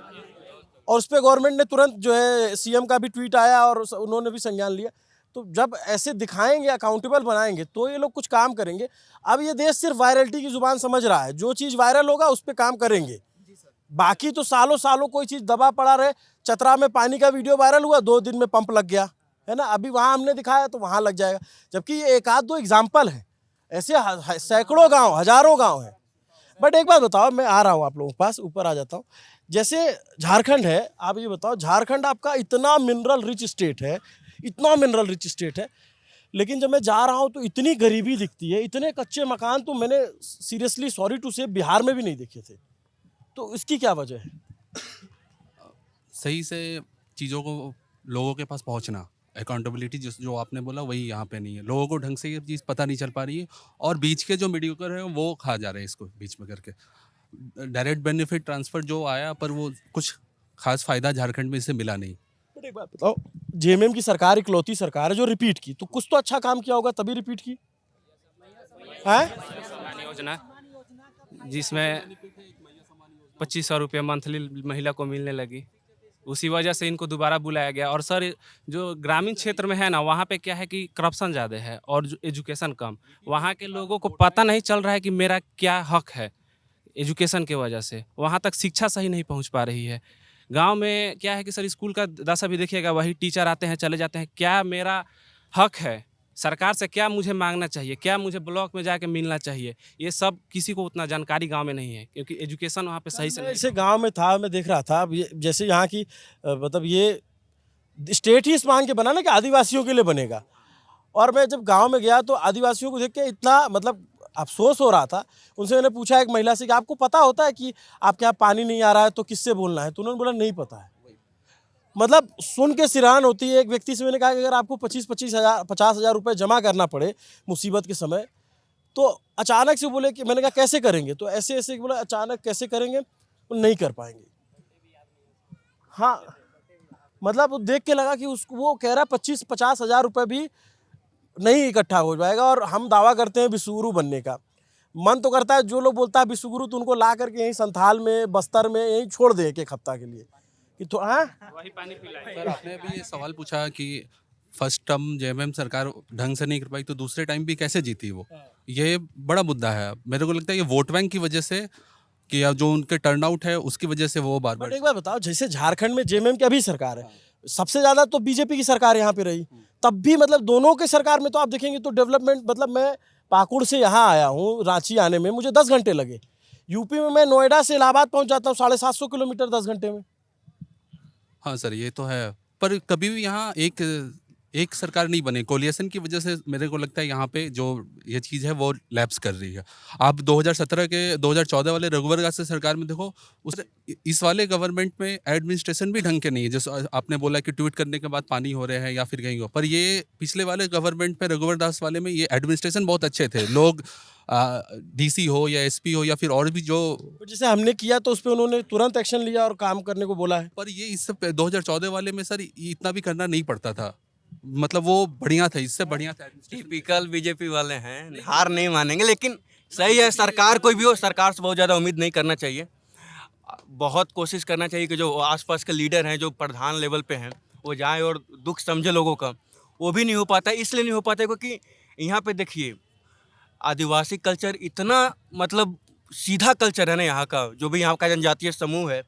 और उस पर गवर्नमेंट ने तुरंत जो है सीएम का भी ट्वीट आया और उन्होंने भी संज्ञान लिया। तो जब ऐसे दिखाएंगे, अकाउंटेबल बनाएंगे तो ये लोग कुछ काम करेंगे। अब ये देश सिर्फ वायरलिटी की जुबान समझ रहा है, जो चीज़ वायरल होगा उस पर काम करेंगे। बाकी तो सालों सालों कोई चीज़ दबा पड़ा रहे। चतरा में पानी का वीडियो वायरल हुआ, 2 दिन में पंप लग गया है ना। अभी वहाँ हमने दिखाया तो वहाँ लग जाएगा, जबकि ये 1-2 एग्जाम्पल है। ऐसे सैकड़ों गांव, हजारों गांव हैं। बट एक बात बताओ, मैं आ रहा हूँ आप लोगों के पास, ऊपर आ जाता हूँ। जैसे झारखंड है, आप ये बताओ, झारखंड आपका इतना मिनरल रिच स्टेट है, इतना मिनरल रिच स्टेट है, लेकिन जब मैं जा रहा हूँ तो इतनी गरीबी दिखती है, इतने कच्चे मकान तो मैंने सीरियसली सॉरी टू से बिहार में भी नहीं देखे थे। तो इसकी क्या वजह है? सही से चीज़ों को लोगों के पास पहुंचना। अकाउंटेबिलिटी जो आपने बोला वही यहाँ पे नहीं है। लोगों को ढंग से ये चीज़ पता नहीं चल पा रही है और बीच के जो मीडियोकर हैं वो खा जा रहे हैं इसको बीच में करके। डायरेक्ट बेनिफिट ट्रांसफ़र जो आया पर वो कुछ खास फ़ायदा झारखंड में इससे मिला नहीं। बट एक बात बताओ, जेएमएम की सरकार इकलौती सरकार है जो रिपीट की, तो कुछ तो अच्छा काम किया होगा तभी रिपीट की है। सम्मान योजना जिसमें 2500 रुपये मंथली महिला को मिलने लगी, उसी वजह से इनको दोबारा बुलाया गया। और सर जो ग्रामीण क्षेत्र में है ना, वहाँ पे क्या है कि करप्शन ज़्यादा है और जो एजुकेशन कम, वहाँ के लोगों को पता नहीं चल रहा है कि मेरा क्या हक है। एजुकेशन के वजह से वहाँ तक शिक्षा सही नहीं पहुँच पा रही है। गांव में क्या है कि सर स्कूल का दशा भी देखिएगा, वही टीचर आते हैं चले जाते हैं। क्या मेरा हक है, सरकार से क्या मुझे मांगना चाहिए, क्या मुझे ब्लॉक में जाके मिलना चाहिए, ये सब किसी को उतना जानकारी गांव में नहीं है, क्योंकि एजुकेशन वहाँ पे सही से नहीं। जैसे गांव में था, मैं देख रहा था अब जैसे यहाँ की मतलब ये स्टेट ही इस मांग के बना ना कि आदिवासियों के लिए बनेगा। और मैं जब गांव में गया तो आदिवासियों को देख के इतना मतलब अफसोस हो रहा था। उनसे मैंने पूछा एक महिला से कि आपको पता होता है कि आपके यहाँ पानी नहीं आ रहा है तो किससे बोलना है, तो उन्होंने बोला नहीं पता है। मतलब सुन के सिरान होती है। एक व्यक्ति से मैंने कहा कि अगर आपको 50,000 रुपये जमा करना पड़े मुसीबत के समय, तो अचानक से बोले कि, मैंने कहा कैसे करेंगे, तो ऐसे ऐसे बोला अचानक कैसे करेंगे, वो नहीं कर पाएंगे। हाँ, मतलब देख के लगा कि उसको वो कह रहा 25-50,000 रुपये भी नहीं इकट्ठा हो जाएगा। और हम दावा करते हैं विश्वगुरु बनने का। मन तो करता है जो लोग बोलता है विश्वगुरु, तो उनको ला करके यहीं संथाल में, बस्तर में यहीं छोड़ दे एक हफ्ता के लिए कि तो वही पानी पिलाए। सर आपने अभी ये सवाल पूछा कि फर्स्ट टर्म जेएमएम सरकार ढंग से नहीं कर पाई तो दूसरे टाइम भी कैसे जीती वो, ये बड़ा मुद्दा है। मेरे को लगता है ये वोट बैंक की वजह से कि जो उनके टर्नआउट है उसकी वजह से वो बार बार। एक बार बताओ, जैसे झारखंड में जेएमएम की अभी सरकार है, सबसे ज़्यादा तो बीजेपी की सरकार यहाँ पे रही, तब भी मतलब दोनों के सरकार में तो आप देखेंगे तो डेवलपमेंट, मतलब मैं पाकुड़ से यहाँ आया हूँ, रांची आने में मुझे 10 घंटे लगे। यूपी में मैं नोएडा से इलाहाबाद पहुँच जाता हूँ 750 किलोमीटर 10 घंटे में। हाँ सर ये तो है, पर कभी भी यहाँ एक सरकार नहीं बने। कोलिएशन की वजह से मेरे को लगता है यहाँ पे जो ये चीज़ है वो लैप्स कर रही है। आप 2014 वाले रघुवर दास से सरकार में देखो, इस वाले गवर्नमेंट में एडमिनिस्ट्रेशन भी ढंग के नहीं है। जैसे आपने बोला कि ट्वीट करने के बाद पानी हो रहे हैं या फिर कहीं हो, पर ये पिछले वाले गवर्नमेंट में रघुवर दास वाले में ये एडमिनिस्ट्रेशन बहुत अच्छे थे। लोग डीसी हो या एसपी हो या फिर और भी जो जैसे हमने किया तो उस पर उन्होंने तुरंत एक्शन लिया और काम करने को बोला है। पर ये इससे 2014 वाले में सर इतना भी करना नहीं पड़ता था, मतलब वो बढ़िया था, इससे बढ़िया था। टिपिकल बीजेपी वाले हैं, हार नहीं मानेंगे, लेकिन सही है सरकार कोई भी हो, सरकार से बहुत ज़्यादा उम्मीद नहीं करना चाहिए। बहुत कोशिश करना चाहिए कि जो आसपास के लीडर हैं, जो प्रधान लेवल पे हैं, वो जाएं और दुख समझे लोगों का। वो भी नहीं हो पाता, इसलिए नहीं हो पाता क्योंकि यहाँ पे देखिए आदिवासी कल्चर इतना मतलब सीधा कल्चर है ना यहाँ का। जो भी यहाँ का जनजातीय समूह है,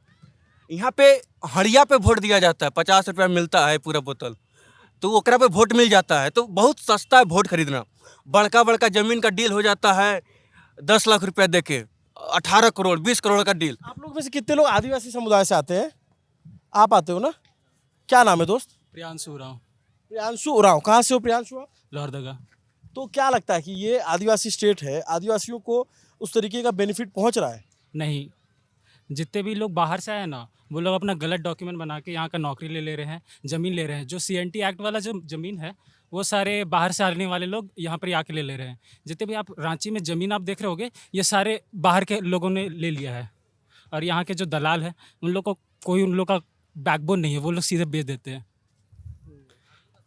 यहाँ पे हड़िया पे वोट दिया जाता है, 50 रुपया मिलता है पूरा बोतल, तो ओकरा पे वोट मिल जाता है। तो बहुत सस्ता है वोट खरीदना। बड़का बड़का जमीन का डील हो जाता है 10 लाख रुपया दे के, 18 करोड़ 20 करोड़ का डील। आप लोग में से कितने लोग आदिवासी समुदाय से आते हैं? आप आते हो ना? क्या नाम है दोस्त? प्रियांशु उरांव। प्रियांशु उरांव, कहाँ से हो प्रियांशु आप? लोहरदगा। तो क्या लगता है कि ये आदिवासी स्टेट है, आदिवासियों को उस तरीके का बेनिफिट पहुंच रहा है? नहीं, जितने भी लोग बाहर से आए ना, वो लोग अपना गलत डॉक्यूमेंट बना के यहाँ का नौकरी ले रहे हैं, ज़मीन ले रहे हैं। जो CNT एक्ट वाला जो ज़मीन है, वो सारे बाहर से आने वाले लोग यहाँ पर आके ले रहे हैं। जितने भी आप रांची में ज़मीन आप देख रहे होगे, ये सारे बाहर के लोगों ने ले लिया है। और यहाँ के जो दलाल हैं, उन लोग को कोई उन लोग का बैकबोन नहीं है, वो लोग सीधे बेच देते हैं।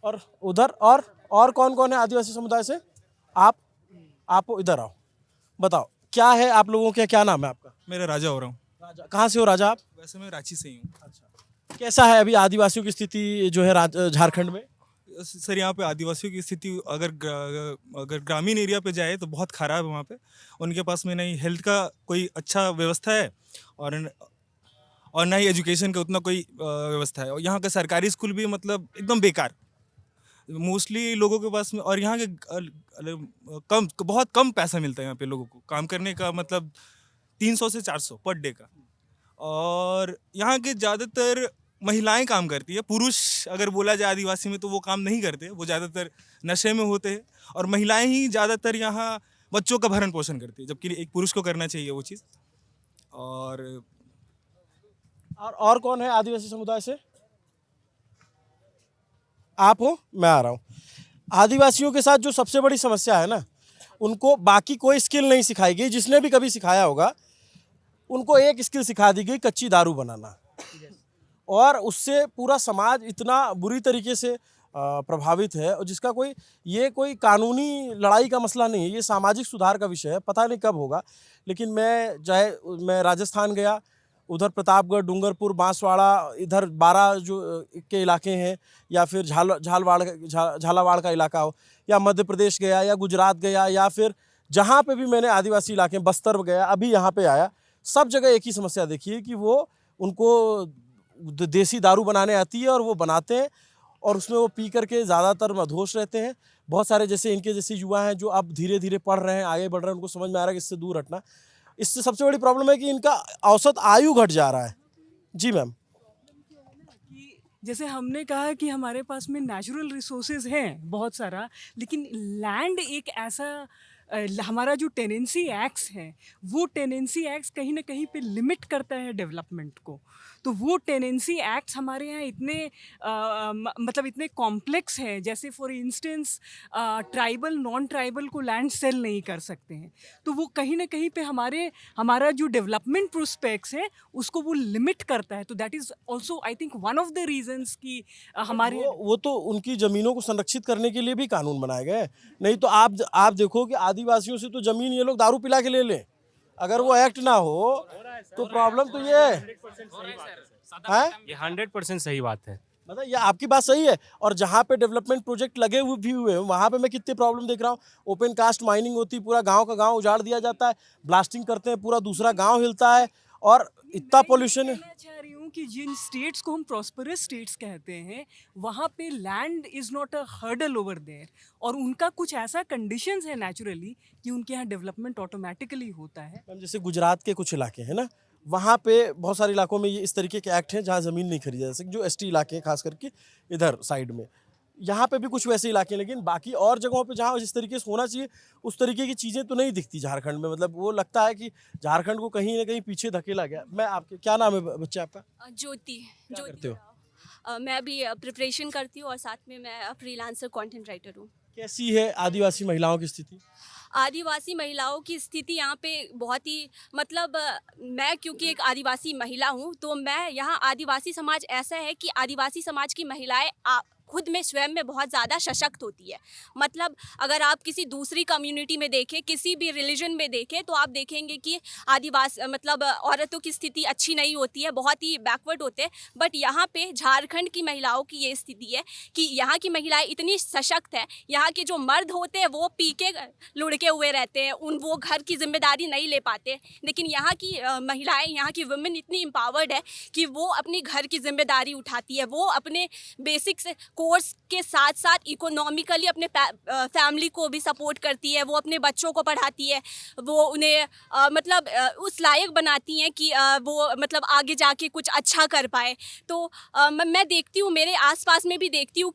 और उधर और कौन कौन है आदिवासी समुदाय से? आप इधर आओ, बताओ क्या है आप लोगों के, क्या नाम है आपका? मेरा राजा हो रहा हूँ। राजा, कहाँ से हो राजा आप? वैसे मैं रांची से ही हूँ। अच्छा, कैसा है अभी आदिवासियों की स्थिति जो है झारखंड में? सर यहाँ पे आदिवासियों की स्थिति अगर ग्रामीण एरिया पे जाए तो बहुत ख़राब है। वहाँ पे उनके पास में नहीं हेल्थ का कोई अच्छा व्यवस्था है और ना ही एजुकेशन का उतना कोई व्यवस्था है। और यहाँ का सरकारी स्कूल भी मतलब एकदम बेकार मोस्टली लोगों के पास में। और यहाँ के बहुत कम पैसा मिलता है यहाँ पे लोगों को काम करने का, मतलब 300 से 400 पर डे का। और यहाँ के ज़्यादातर महिलाएं काम करती है। पुरुष अगर बोला जाए आदिवासी में तो वो काम नहीं करते, वो ज़्यादातर नशे में होते हैं। और महिलाएं ही ज़्यादातर यहाँ बच्चों का भरण पोषण करती है, जबकि एक पुरुष को करना चाहिए वो चीज़। और कौन है आदिवासी समुदाय से? आप हो, मैं आ रहा हूँ। आदिवासियों के साथ जो सबसे बड़ी समस्या है ना, उनको बाकी कोई स्किल नहीं सिखाई गई। जिसने भी कभी सिखाया होगा, उनको एक स्किल सिखा दी गई, कच्ची दारू बनाना। और उससे पूरा समाज इतना बुरी तरीके से प्रभावित है, और जिसका ये कोई कानूनी लड़ाई का मसला नहीं है, ये सामाजिक सुधार का विषय है। पता नहीं कब होगा, लेकिन मैं राजस्थान गया, उधर प्रतापगढ़, डूंगरपुर, बांसवाड़ा, इधर बारा जो के इलाके हैं, या फिर झालावाड़ का इलाका हो, या मध्य प्रदेश गया, या गुजरात गया, या फिर जहाँ पे भी मैंने आदिवासी इलाके, बस्तर गया, अभी यहाँ पे आया, सब जगह एक ही समस्या देखी है कि उनको देसी दारू बनाने आती है और वो बनाते हैं, और उसमें वो पी करके ज़्यादातर मदहोश रहते हैं। बहुत सारे जैसे इनके जैसे युवा हैं जो अब धीरे धीरे पढ़ रहे हैं, आगे बढ़ रहे हैं, उनको समझ में आ रहा है कि इससे दूर हटना। इससे सबसे बड़ी प्रॉब्लम है कि इनका औसत आयु घट जा रहा है। जी मैम। जैसे हमने कहा कि हमारे पास में नेचुरल रिसोर्सेज हैं बहुत सारा, लेकिन लैंड एक ऐसा हमारा जो टेनेंसी एक्ट्स है, वो टेनेंसी एक्ट्स कहीं ना कहीं पे लिमिट करता है डेवलपमेंट को। तो वो टेनेंसी एक्ट्स हमारे यहाँ इतने मतलब इतने कॉम्प्लेक्स हैं, जैसे for instance tribal non tribal को लैंड सेल नहीं कर सकते हैं। तो वो कहीं ना कहीं पे हमारा जो डेवलपमेंट प्रोस्पेक्ट्स है उसको वो लिमिट करता है। तो that is also I think one of the reasons कि हमारे वो तो उनकी ज़मीनों को संरक्षित करने के लिए भी कानून बनाए गए। नहीं तो आप देखो कि आदिवासियों से तो ज़मीन ये लोग दारू पिला के ले लें। अगर वो एक्ट ना हो तो प्रॉब्लम तो ये है। ये 100% सही बात है। मतलब ये आपकी बात सही है। और जहाँ पे डेवलपमेंट प्रोजेक्ट लगे हुए हैं, वहाँ पे मैं कितने प्रॉब्लम देख रहा हूँ। ओपन कास्ट माइनिंग होती है, पूरा गांव का गांव उजाड़ दिया जाता है, ब्लास्टिंग करते हैं, पूरा दूसरा गांव हिलता है, और इतना पोल्यूशन है। चाह रही हूँ कि जिन स्टेट्स को हम प्रॉस्परस स्टेट्स कहते हैं, वहाँ पे land is not a hurdle over there, और उनका कुछ ऐसा कंडीशंस है नेचुरली कि उनके यहाँ डेवलपमेंट ऑटोमेटिकली होता है। मैम जैसे गुजरात के कुछ इलाके हैं ना, वहाँ पे बहुत सारे इलाकों में ये इस तरीके के एक्ट हैं जहाँ ज़मीन नहीं खरीदी जा सकती, जो एसटी इलाके हैं खास करके इधर साइड में। यहाँ पे भी कुछ वैसे इलाके हैं, लेकिन बाकी और जगहों पे जहाँ जिस तरीके से होना चाहिए उस तरीके की चीज़ें तो नहीं दिखती झारखंड में। मतलब वो लगता है कि झारखंड को कहीं ना कहीं पीछे धकेला गया। मैं आपके क्या नाम है बच्चे आपका? ज्योति। करते हो? मैं अभी प्रिपरेशन करती हूँ और साथ में मैं फ्रीलांसर कंटेंट राइटर हूँ। कैसी है आदिवासी महिलाओं की स्थिति? आदिवासी महिलाओं की स्थिति यहाँ पे बहुत ही मतलब मैं क्योंकि एक आदिवासी महिला हूँ, तो मैं यहाँ आदिवासी समाज ऐसा है कि आदिवासी समाज की महिलाएं खुद में स्वयं में बहुत ज़्यादा सशक्त होती है। मतलब अगर आप किसी दूसरी कम्युनिटी में देखें, किसी भी रिलीजन में देखें, तो आप देखेंगे कि आदिवासी मतलब औरतों की स्थिति अच्छी नहीं होती है, बहुत ही बैकवर्ड होते हैं। बट यहाँ पे झारखंड की महिलाओं की ये स्थिति है कि यहाँ की महिलाएं इतनी सशक्त है। यहाँ के जो मर्द होते हैं वो पी के लुढ़के हुए रहते हैं, वो घर की जिम्मेदारी नहीं ले पाते। लेकिन यहाँ की महिलाएं, यहाँ की वुमेन इतनी एम्पावर्ड है कि वो अपनी घर की जिम्मेदारी उठाती है। वो अपने बेसिक्स कोर्स के साथ साथ इकोनॉमिकली अपने फैमिली को भी सपोर्ट करती है। वो अपने बच्चों को पढ़ाती है, वो उन्हें मतलब उस लायक बनाती हैं कि वो मतलब आगे जाके कुछ अच्छा कर पाए। तो मैं देखती हूँ, मेरे आसपास में भी देखती हूँ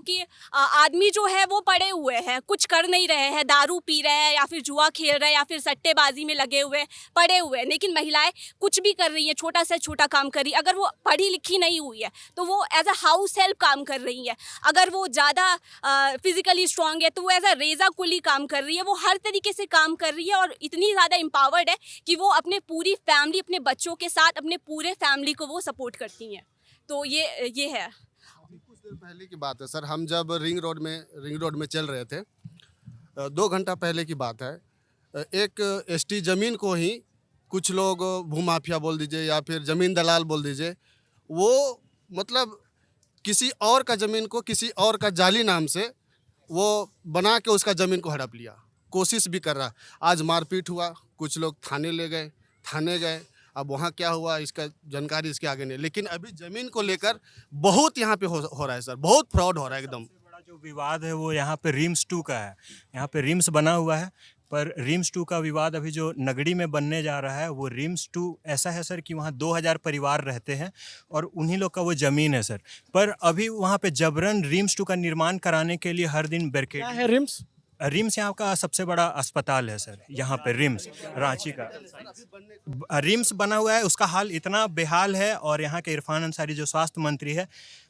कि आदमी जो है वो पड़े हुए हैं, कुछ कर नहीं रहे हैं, दारू पी रहे हैं या फिर जुआ खेल रहे हैं या फिर सट्टेबाजी में लगे हुए पड़े हुए हैं। लेकिन महिलाएं कुछ भी कर रही हैं, छोटा से छोटा काम कर रही है। अगर वो पढ़ी लिखी नहीं हुई है तो वो एज अ हाउस हेल्प काम कर रही है। अगर वो ज़्यादा फिजिकली स्ट्रांग है तो वो एज अ रेजा कुली काम कर रही है। वो हर तरीके से काम कर रही है और इतनी ज़्यादा एम्पावर्ड है कि वो अपने पूरी फैमिली, अपने बच्चों के साथ अपने पूरे फैमिली को वो सपोर्ट करती हैं। तो ये है। कुछ देर पहले की बात है सर, हम जब रिंग रोड में चल रहे थे, 2 घंटा पहले की बात है, एक एसटी ज़मीन को ही कुछ लोग भूमाफिया बोल दीजिए या फिर ज़मीन दलाल बोल दीजिए, वो मतलब किसी और का ज़मीन को किसी और का जाली नाम से वो बना के उसका ज़मीन को हड़प लिया, कोशिश भी कर रहा। आज मारपीट हुआ, कुछ लोग थाने गए। अब वहाँ क्या हुआ इसका जानकारी इसके आगे नहीं, लेकिन अभी ज़मीन को लेकर बहुत यहाँ पे हो रहा है सर, बहुत फ्रॉड हो रहा है एकदम। बड़ा जो विवाद है वो यहाँ पे रिम्स 2 का है। यहाँ पे रिम्स बना हुआ है, पर रिम्स 2 का विवाद अभी जो नगड़ी में बनने जा रहा है, वो रिम्स 2 ऐसा है सर कि वहाँ 2000 परिवार रहते हैं और उन्हीं लोग का वो ज़मीन है सर। पर अभी वहाँ पे जबरन रिम्स 2 का निर्माण कराने के लिए हर दिन बैरिकेड। क्या है रिम्स? रिम्स यहाँ का सबसे बड़ा अस्पताल है सर, यहाँ पे रिम्स रांची का रिम्स बना हुआ है, उसका हाल इतना बेहाल है। और यहाँ के इरफान अंसारी जो स्वास्थ्य मंत्री है,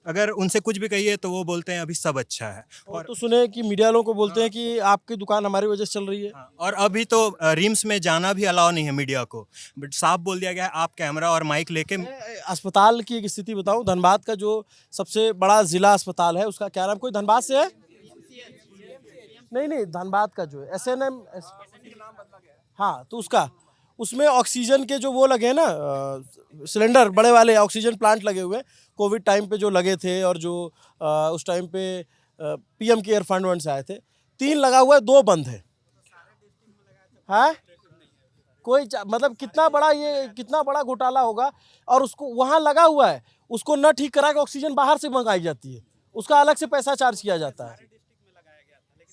अगर उनसे कुछ भी कहिए तो वो बोलते हैं अभी सब अच्छा है। और तो सुने कि मीडिया लोगों को बोलते हैं कि आपकी दुकान हमारी वजह से चल रही है। और अभी तो रिम्स में जाना भी अलाउ नहीं है मीडिया को, बट साफ बोल दिया गया है आप कैमरा और माइक लेके। अस्पताल की एक स्थिति बताऊं, धनबाद का जो सबसे बड़ा जिला अस्पताल है उसका क्या नाम, कोई धनबाद से है? नहीं, धनबाद का जो है SNM, हाँ, तो उसमें ऑक्सीजन के जो वो लगे हैं ना, सिलेंडर बड़े वाले ऑक्सीजन प्लांट लगे हुए हैं, कोविड टाइम पे जो लगे थे, और जो उस टाइम पे PM केयर फंड से आए थे। 3 लगा हुआ है, 2 बंद है। हाँ, मतलब कितना बड़ा घोटाला होगा। और उसको वहाँ लगा हुआ है, उसको न ठीक करा के ऑक्सीजन बाहर से मंगाई जाती है, उसका अलग से पैसा चार्ज किया जाता है।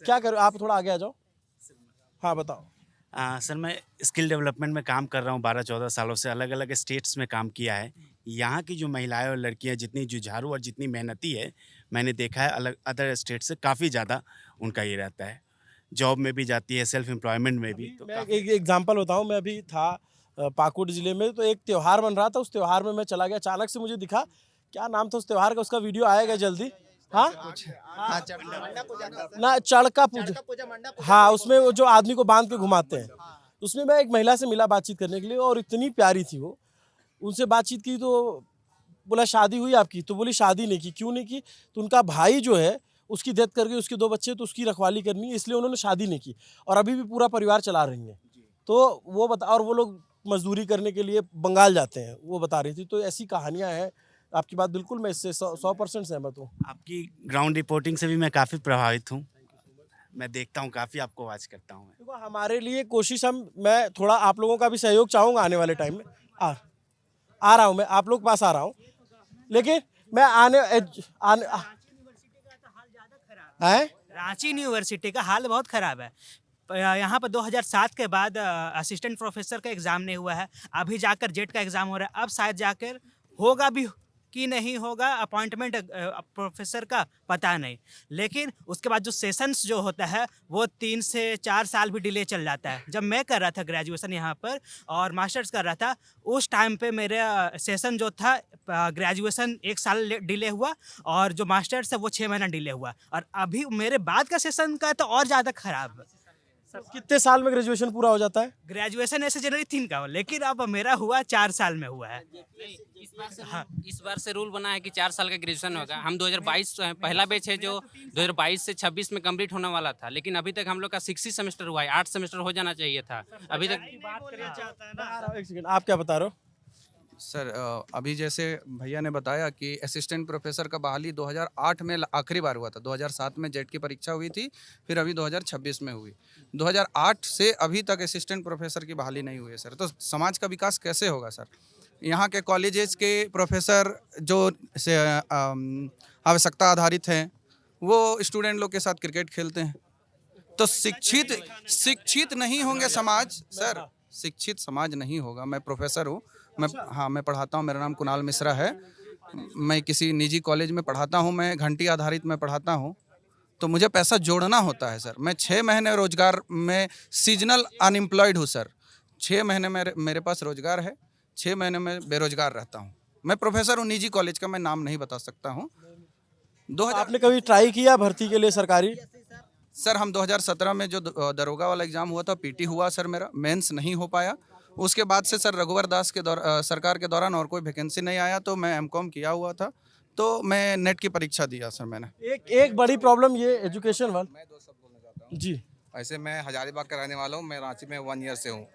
क्या करो, आप थोड़ा आगे आ जाओ। हाँ बताओ। सर मैं स्किल डेवलपमेंट में काम कर रहा हूँ 12-14 सालों से, अलग अलग स्टेट्स में काम किया है। यहाँ की जो महिलाएं और लड़कियाँ जितनी जुझारू और जितनी मेहनती है, मैंने देखा है अलग अदर स्टेट से काफ़ी ज़्यादा उनका ये रहता है। जॉब में भी जाती है, सेल्फ एम्प्लॉयमेंट में भी। तो मैं एक एग्जांपल बताऊँ, मैं अभी था पाकुड़ ज़िले में, तो एक त्यौहार बन रहा था, उस त्यौहार में मैं चला गया, अचानक से मुझे दिखा, क्या नाम था उस त्यौहार का, उसका वीडियो आएगा जल्दी। हाँ ना, चड़का पूजा, हाँ, उसमें वो जो आदमी को बांध के घुमाते हैं, उसमें मैं एक महिला से मिला बातचीत करने के लिए, और इतनी प्यारी थी वो। उनसे बातचीत की तो बोला शादी हुई आपकी, तो बोली शादी नहीं की। क्यों नहीं की? तो उनका भाई जो है उसकी डेथ कर गई, उसके 2 बच्चे, तो उसकी रखवाली करनी है, इसलिए उन्होंने शादी नहीं की, और अभी भी पूरा परिवार चला रही हैं। तो वो बता, और वो लोग मजदूरी करने के लिए बंगाल जाते हैं, वो बता रही थी। तो ऐसी कहानियाँ हैं। आपकी बात बिल्कुल, मैं इससे 100% सहमत हूँ। आपकी ग्राउंड रिपोर्टिंग से भी मैं काफ़ी प्रभावित हूँ। मैं देखता हूँ, काफ़ी आपको वॉच करता हूँ। देखो, हमारे लिए कोशिश, मैं थोड़ा आप लोगों का भी सहयोग चाहूँगा आने वाले टाइम में। आ रहा हूँ, मैं आप लोग के पास आ रहा हूँ, लेकिन मैं रांची यूनिवर्सिटी का हाल बहुत ख़राब है। यहाँ पर 2007 के बाद असिस्टेंट प्रोफेसर का एग्ज़ाम नहीं हुआ है, अभी जाकर जेट का एग्ज़ाम हो रहा है। अब शायद जाकर होगा भी कि नहीं होगा अपॉइंटमेंट प्रोफेसर का, पता नहीं। लेकिन उसके बाद जो सेशंस जो होता है वो 3 से 4 साल भी डिले चल जाता है। जब मैं कर रहा था ग्रेजुएशन यहाँ पर और मास्टर्स कर रहा था, उस टाइम पे मेरे सेशन जो था, ग्रेजुएशन 1 साल डिले हुआ, और जो मास्टर्स है वो 6 महीना डिले हुआ। और अभी मेरे बाद का सेशन का तो और ज़्यादा ख़राब। कितने साल में ग्रेजुएशन पूरा हो जाता है? ग्रेजुएशन ऐसे जनरली 3 का हो, लेकिन अब मेरा हुआ 4 साल में हुआ है। इस बार से रूल बना है कि 4 साल का ग्रेजुएशन होगा। हम 2022 पहला बैच है जो 2022 से 26 में कंप्लीट होने वाला था, लेकिन अभी तक हम लोग का 6 ही सेमेस्टर हुआ है, 8 सेमेस्टर हो जाना चाहिए था अभी तक। एक सेकंड, आप क्या बता रहे हो? सर अभी जैसे भैया ने बताया कि असिस्टेंट प्रोफेसर का बहाली 2008 में आखिरी बार हुआ था, 2007 में जेट की परीक्षा हुई थी, फिर अभी 2026 में हुई। 2008 से अभी तक असिस्टेंट प्रोफेसर की बहाली नहीं हुई है सर। तो समाज का विकास कैसे होगा सर? यहाँ के कॉलेजेस के प्रोफेसर जो आवश्यकता आधारित हैं, वो स्टूडेंट लोग के साथ क्रिकेट खेलते हैं। तो शिक्षित नहीं होंगे समाज सर, शिक्षित समाज नहीं होगा। मैं प्रोफेसर हूँ, मैं पढ़ाता हूँ, मेरा नाम कुणाल मिश्रा है। मैं किसी निजी कॉलेज में पढ़ाता हूँ, मैं घंटी आधारित में पढ़ाता हूँ। तो मुझे पैसा जोड़ना होता है सर। मैं 6 महीने रोजगार में सीजनल अनएम्प्लॉयड हूँ सर। 6 महीने मेरे पास रोजगार है, 6 महीने में बेरोजगार रहता हूँ। मैं प्रोफेसर हूँ निजी कॉलेज का, मैं नाम नहीं बता सकता हूँ। आपने कभी ट्राई किया भर्ती के लिए सरकारी? सर हम 2017 में जो दरोगा वाला एग्ज़ाम हुआ था, पीटी हुआ सर, मेरा मेंस नहीं हो पाया। उसके बाद से सर रघुवर दास के सरकार के दौरान और कोई वैकेंसी नहीं आया, तो मैं एमकॉम किया हुआ था, तो मैं नेट की परीक्षा दिया सर मैंने। एक बड़ी प्रॉब्लम ये एजुकेशन वाला। मैं 2 शब्द बोलना चाहता हूँ। जी, ऐसे मैं हजारीबाग का रहने वाला हूँ, मैं रांची में 1 ईयर से हूँ।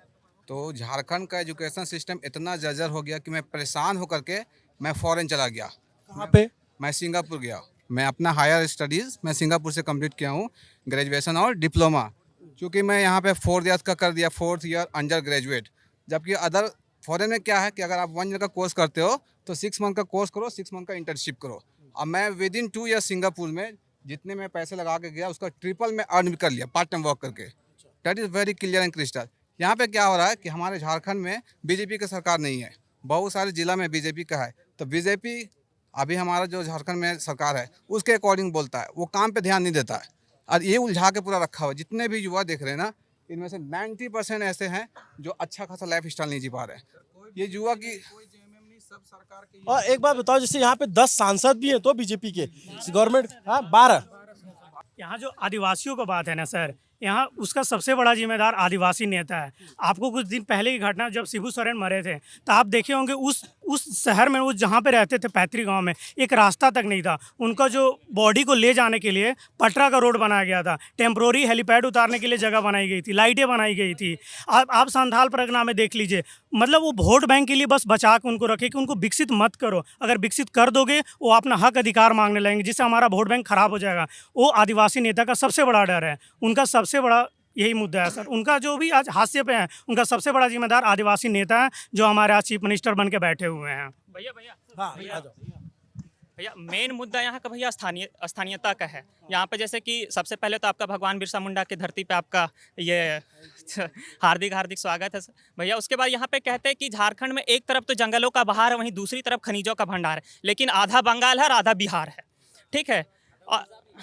तो झारखंड का एजुकेशन सिस्टम इतना जर्जर हो गया कि मैं परेशान होकर के मैं फ़ॉरेन चला गया। कहाँ पे? मैं सिंगापुर गया। मैं अपना हायर स्टडीज़ मैं सिंगापुर से कंप्लीट किया हूँ, ग्रेजुएशन और डिप्लोमा। क्योंकि मैं यहाँ पे 4 ईयर्स का कर दिया, 4th ईयर अंडर ग्रेजुएट। जबकि अदर फॉरेन में क्या है कि अगर आप 1 ईयर का कोर्स करते हो तो 6 मंथ का कोर्स करो, 6 मंथ का इंटर्नशिप करो। अब मैं विदिन 2 ईयर सिंगापुर में जितने मैं पैसे लगा के गया उसका ट्रिपल में अर्न कर लिया पार्ट टाइम वर्क करके। That is very clear and crystal. यहाँ पे क्या हो रहा है कि हमारे झारखंड में बीजेपी की सरकार नहीं है, बहुत सारे जिला में बीजेपी का है। तो बीजेपी अभी हमारा जो झारखंड में सरकार है उसके अकॉर्डिंग बोलता है, वो काम पे ध्यान नहीं देता है। और ये उलझा के पूरा रखा हुआ है। जितने भी युवा देख रहे हैं ना, इनमें से 90% ऐसे हैं जो अच्छा खासा लाइफ स्टाइल नहीं जी पा रहे हैं। ये युवा की और एक बात बताओ, जैसे यहाँ पे 10 सांसद भी हैं तो बीजेपी के गवर्नमेंट, हाँ 12। यहाँ जो आदिवासियों का बात है ना सर, यहाँ उसका सबसे बड़ा जिम्मेदार आदिवासी नेता है। आपको कुछ दिन पहले की घटना, जब शिबू सोरेन मरे थे, तो आप देखे होंगे उस शहर में, वो जहाँ पे रहते थे पैतृक गांव में, एक रास्ता तक नहीं था। उनका जो बॉडी को ले जाने के लिए पटरा का रोड बनाया गया था, टेम्प्रोरी हेलीपैड उतारने के लिए जगह बनाई गई थी, लाइटें बनाई गई थी। आप संथाल परगना में देख लीजिए, मतलब वो वोट बैंक के लिए बस बचा के उनको रखे कि उनको विकसित मत करो। अगर विकसित कर दोगे, वो अपना हक अधिकार मांगने लगेंगे, जिससे हमारा वोट बैंक खराब हो जाएगा। वो आदिवासी नेता का सबसे बड़ा डर है, उनका सबसे बड़ा यही मुद्दा है सर। उनका जो भी आज हाशिए पे है, उनका सबसे बड़ा जिम्मेदार आदिवासी नेता है, जो हमारे आज चीफ मिनिस्टर बन के बैठे हुए हैं। भैया मेन मुद्दा यहाँ का भैया स्थानीयता का है। यहाँ पे जैसे कि सबसे पहले तो आपका भगवान बिरसा मुंडा की धरती पे आपका ये हार्दिक स्वागत है भैया। उसके बाद यहाँ पे कहते हैं कि झारखंड में एक तरफ तो जंगलों का बहार है, वहीं दूसरी तरफ खनिजों का भंडार है, लेकिन आधा बंगाल है और आधा बिहार है, ठीक है,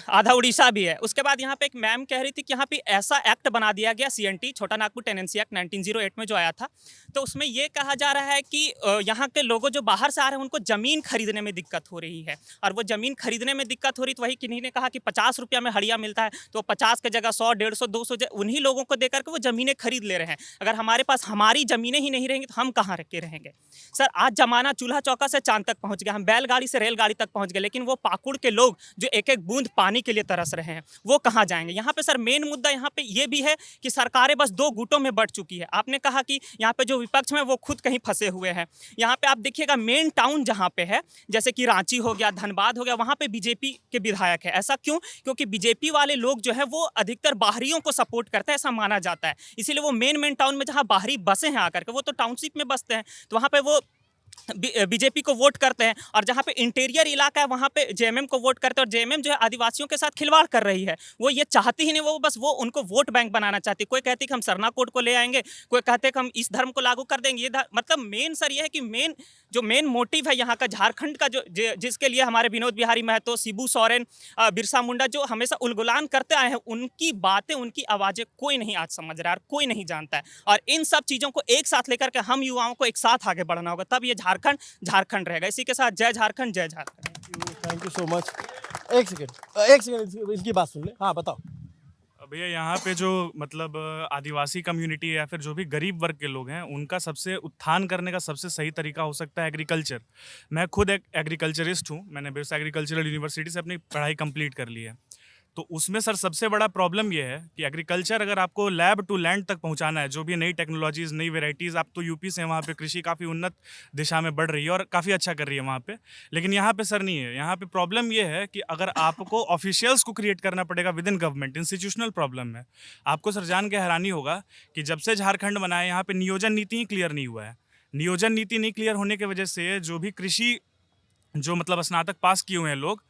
आधा उड़ीसा भी है। उसके बाद यहाँ पे एक मैम कह रही थी कि यहाँ पे ऐसा एक्ट बना दिया गया, CNT छोटा नागपुर टेनेंसी एक्ट 1908 में जो आया था, तो उसमें ये कहा जा रहा है कि यहाँ के लोगों जो बाहर से आ रहे हैं उनको ज़मीन खरीदने में दिक्कत हो रही है, और वो ज़मीन खरीदने में दिक्कत हो रही, तो वही किन्हीं ने कहा कि 50 रुपया में हड़िया मिलता है, तो 50 की जगह 100, 150, 200 उन्हीं लोगों को देकर के वो ज़मीनें खरीद ले रहे हैं। अगर हमारे पास हमारी ज़मीनें ही नहीं रहेंगी तो हम कहाँ रख के रहेंगे सर। आज ज़माना चूल्हा चौका से चांद तक पहुँच गया, हम बैलगाड़ी से रेलगाड़ी तक पहुँच गए, लेकिन वो पाकुड़ के लोग जो एक एक बूंद पानी के लिए तरस रहे हैं, वो कहां जाएंगे। यहां पे सर मेन मुद्दा यहां पे ये भी है कि सरकारें बस दो गुटों में बढ़ चुकी है। आपने कहा कि यहां पे जो विपक्ष में वो खुद कहीं फंसे हुए हैं। यहां पे आप देखिएगा मेन टाउन जहां पे है, जैसे कि रांची हो गया, धनबाद हो गया, वहां पे बीजेपी के विधायक है। ऐसा क्यों? क्योंकि बीजेपी वाले लोग जो है वो अधिकतर बाहरियों को सपोर्ट करते हैं, ऐसा माना जाता है। इसीलिए वो मेन टाउन में जहां बाहरी बसे हैं आकर के, वो तो टाउनशिप में बसते हैं, तो वहां पे वो बीजेपी को वोट करते हैं, और जहां पे इंटीरियर इलाका है वहां पे जेएमएम को वोट करते हैं। और जेएमएम जो है आदिवासियों के साथ खिलवाड़ कर रही है, वो ये चाहती ही नहीं, वो बस वो उनको वोट बैंक बनाना चाहती है। कोई कहती है कि हम सरना कोड को ले आएंगे, कोई कहते हैं कि हम इस धर्म को लागू कर देंगे। ये मतलब मेन सर ये है कि मेन मोटिव है यहाँ का झारखंड का, जो जिसके लिए हमारे विनोद बिहारी महतो, शिबू सोरेन, बिरसा मुंडा जो हमेशा उलगुलान करते आए हैं, उनकी बातें, उनकी आवाज़ें कोई नहीं आज समझ रहा है, कोई नहीं जानता है। और इन सब चीज़ों को एक साथ लेकर के हम युवाओं को एक साथ आगे बढ़ना होगा, तब ये झारखंड रहेगा। इसी के साथ जय झारखंड, जय Jharkhand. Thank you so much. एक सेकंड इनकी बात सुन ले। हाँ बताओ भैया, यहाँ पे जो मतलब आदिवासी कम्युनिटी या फिर जो भी गरीब वर्ग के लोग हैं, उनका सबसे उत्थान करने का सबसे सही तरीका हो सकता है एग्रीकल्चर। मैं खुद एक एग्रीकल्चरिस्ट हूँ, मैंने बिरसा एग्रीकल्चरल यूनिवर्सिटी से अपनी पढ़ाई कंप्लीट कर ली है। तो उसमें सर सबसे बड़ा प्रॉब्लम ये है कि एग्रीकल्चर अगर आपको लैब टू लैंड तक पहुंचाना है, जो भी नई टेक्नोलॉजीज़, नई वेराइटीज़, आप तो यूपी से, वहाँ पे कृषि काफ़ी उन्नत दिशा में बढ़ रही है और काफ़ी अच्छा कर रही है वहाँ पे, लेकिन यहाँ पे सर नहीं है। यहाँ पे प्रॉब्लम ये है कि अगर आपको ऑफिशियल्स को क्रिएट करना पड़ेगा with in government, institutional problem है। आपको सर जान के हैरानी होगा कि जब से झारखंड बना है, यहाँ पर नियोजन नीति ही क्लियर नहीं हुआ है। नियोजन नीति नहीं क्लियर होने की वजह से जो भी कृषि जो मतलब स्नातक पास किए हुए हैं लोग,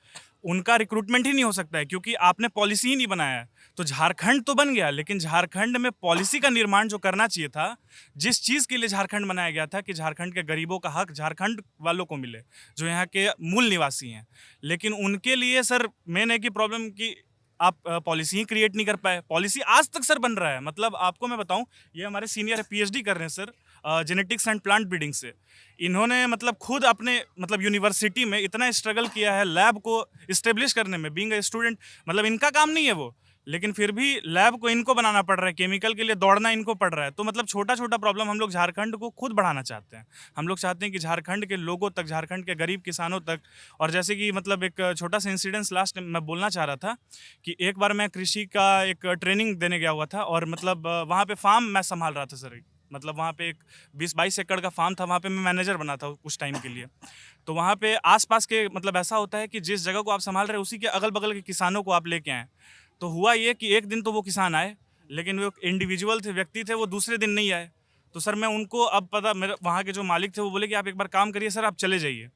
उनका रिक्रूटमेंट ही नहीं हो सकता है, क्योंकि आपने पॉलिसी ही नहीं बनाया है। तो झारखंड तो बन गया, लेकिन झारखंड में पॉलिसी का निर्माण जो करना चाहिए था, जिस चीज़ के लिए झारखंड बनाया गया था कि झारखंड के गरीबों का हक झारखंड वालों को मिले, जो यहाँ के मूल निवासी हैं, लेकिन उनके लिए सर मेन है कि प्रॉब्लम कि आप पॉलिसी ही क्रिएट नहीं कर पाए। पॉलिसी आज तक सर बन रहा है, मतलब आपको मैं बताऊं, ये हमारे सीनियर PhD कर रहे हैं sir genetics and plant breeding से। इन्होंने मतलब खुद अपने मतलब यूनिवर्सिटी में इतना स्ट्रगल किया है लैब को इस्टेब्लिश करने में, बीइंग अ स्टूडेंट, मतलब इनका काम नहीं है वो, लेकिन फिर भी लैब को इनको बनाना पड़ रहा है, केमिकल के लिए दौड़ना इनको पड़ रहा है। तो मतलब छोटा छोटा प्रॉब्लम हम लोग झारखंड को खुद बढ़ाना चाहते हैं। हम लोग चाहते हैं कि झारखंड के लोगों तक, झारखंड के गरीब किसानों तक, और जैसे कि मतलब एक छोटा सा इंसिडेंस लास्ट मैं बोलना चाह रहा था कि एक बार मैं कृषि का एक ट्रेनिंग देने गया हुआ था, और मतलब वहाँ पे फार्म मैं संभाल रहा था सर। मतलब वहाँ पे एक 20-22 एकड़ का फार्म था, वहाँ पे मैं मैनेजर बना था कुछ टाइम के लिए। तो वहाँ पे आसपास के मतलब ऐसा होता है कि जिस जगह को आप संभाल रहे हैं उसी के अगल बगल के किसानों को आप लेके आएँ। तो हुआ ये कि एक दिन तो वो किसान आए, लेकिन वो इंडिविजुअल थे, व्यक्ति थे, वो दूसरे दिन नहीं आए। तो सर मैं उनको अब पता, मेरे वहाँ के जो मालिक थे वो बोले कि आप एक बार काम करिए सर, आप चले जाइए।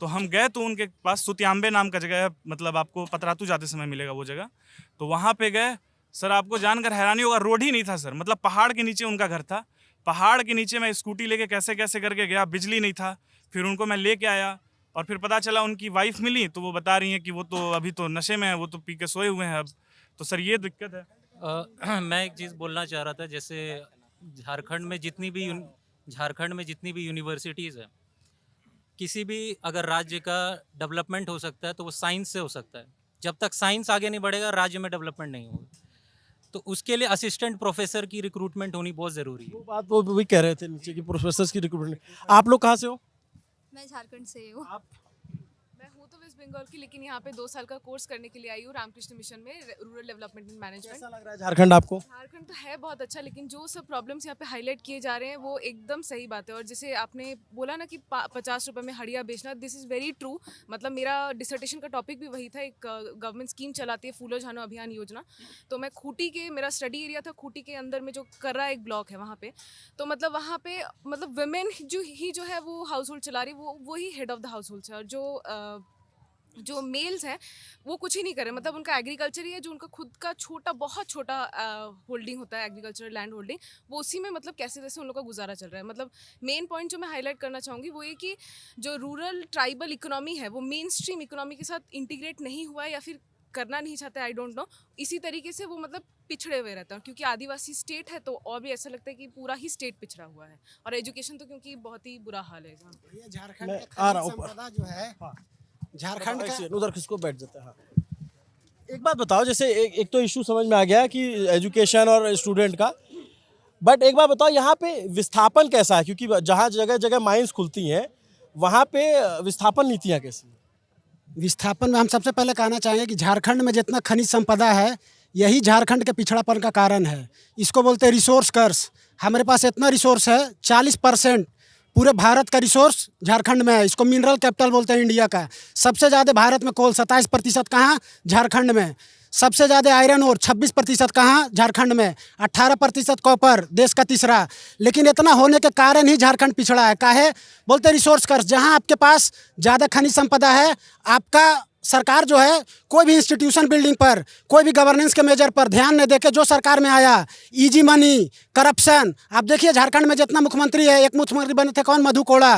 तो हम गए, तो उनके पास सुतियांबे नाम का जगह है, मतलब आपको पतरातू जाते समय मिलेगा वो जगह। तो वहाँ पे गए सर, आपको जानकर हैरानी होगा, रोड ही नहीं था सर, मतलब पहाड़ के नीचे उनका घर था। पहाड़ के नीचे मैं स्कूटी लेके कैसे कैसे करके गया, बिजली नहीं था। फिर उनको मैं लेके आया, और फिर पता चला उनकी वाइफ मिली, तो वो बता रही हैं कि वो तो अभी तो नशे में है, वो तो पी के सोए हुए हैं अब। तो सर ये दिक्कत है। मैं एक चीज़ बोलना चाह रहा था, जैसे झारखंड में जितनी भी यूनिवर्सिटीज़ है, किसी भी अगर राज्य का डेवलपमेंट हो सकता है तो वो साइंस से हो सकता है। जब तक साइंस आगे नहीं बढ़ेगा राज्य में डेवलपमेंट नहीं होगा। तो उसके लिए असिस्टेंट प्रोफेसर की रिक्रूटमेंट होनी बहुत ज़रूरी है। वो बात वो भी कह रहे थे नीचे कि प्रोफेसर की रिक्रूटमेंट। आप लोग कहाँ से हो? मैं झारखंड से हूँ। मैं हूँ तो वेस्ट बंगाल की, लेकिन यहाँ पे 2 साल का कोर्स करने के लिए आई हूँ रामकृष्ण मिशन में, रूरल डेवलपमेंट एंड मैनेजमेंट। कैसा लग रहा है झारखंड आपको? झारखंड तो है बहुत अच्छा, लेकिन जो सब प्रॉब्लम्स यहाँ पे हाईलाइट किए जा रहे हैं वो एकदम सही बात है। और जैसे आपने बोला ना कि 50 रुपये में हड़िया बेचना, दिस इज़ वेरी ट्रू। मतलब मेरा डिसर्टेशन का टॉपिक भी वही था। एक गवर्नमेंट स्कीम चलाती है फूलो झानो अभियान योजना, तो मैं खूंटी के, मेरा स्टडी एरिया था खूंटी के अंदर में जो कर्रा एक ब्लॉक है वहाँ पे, तो मतलब वहाँ पे मतलब वुमेन जो है वो हाउस होल्ड चला रही, वो ही head of the household है। और जो मेल्स हैं वो कुछ ही नहीं कर रहे। मतलब उनका एग्रीकल्चर ही है, जो उनका खुद का बहुत छोटा होल्डिंग होता है, एग्रीकल्चर लैंड होल्डिंग, वो उसी में मतलब कैसे जैसे उन लोग का गुजारा चल रहा है। मतलब मेन पॉइंट जो मैं हाईलाइट करना चाहूँगी वो ये कि जो रूरल ट्राइबल इकोनॉमी है वो मेन स्ट्रीम इकोनॉमी के साथ इंटीग्रेट नहीं हुआ है या फिर करना नहीं चाहते, आई डोंट नो। इसी तरीके से वो मतलब पिछड़े हुए रहता है, क्योंकि आदिवासी स्टेट है तो और भी ऐसा लगता है कि पूरा ही स्टेट पिछड़ा हुआ है। और एजुकेशन तो क्योंकि बहुत ही बुरा हाल है। झारखंड मैं का आ रहा हूँ खनिज संपदा जो है, झारखंड एक का सेकंड, उधर किसको बैठ जाता है। हाँ। एक बात बताओ, जैसे एक तो इशू समझ में आ गया कि एजुकेशन और स्टूडेंट का, बट एक बात बताओ यहाँ पे विस्थापन कैसा है? क्योंकि जहाँ जगह जगह माइंस खुलती हैं वहाँ पे विस्थापन नीतियाँ कैसी हैं? विस्थापन में हम सबसे पहले कहना चाहेंगे कि झारखंड में जितना खनिज संपदा है यही झारखंड के पिछड़ापन का कारण है। इसको बोलते हैं रिसोर्स कर्स। हमारे पास इतना रिसोर्स है, 40% पूरे भारत का रिसोर्स झारखंड में है। इसको मिनरल कैपिटल बोलते हैं इंडिया का। सबसे ज़्यादा भारत में कोल 27% कहाँ? झारखंड में। सबसे ज़्यादा आयरन और 26% कहाँ? झारखंड में। 18% कॉपर, देश का तीसरा। लेकिन इतना होने के कारण ही झारखंड पिछड़ा है। काहे? बोलते रिसोर्स कर्स। जहाँ आपके पास ज़्यादा खनिज संपदा है, आपका सरकार जो है कोई भी इंस्टीट्यूशन बिल्डिंग पर, कोई भी गवर्नेंस के मेजर पर ध्यान नहीं देके जो सरकार में आया, इजी मनी, करप्शन। आप देखिए झारखंड में जितना मुख्यमंत्री है, एक मुख्यमंत्री बने थे कौन? मधु कोड़ा।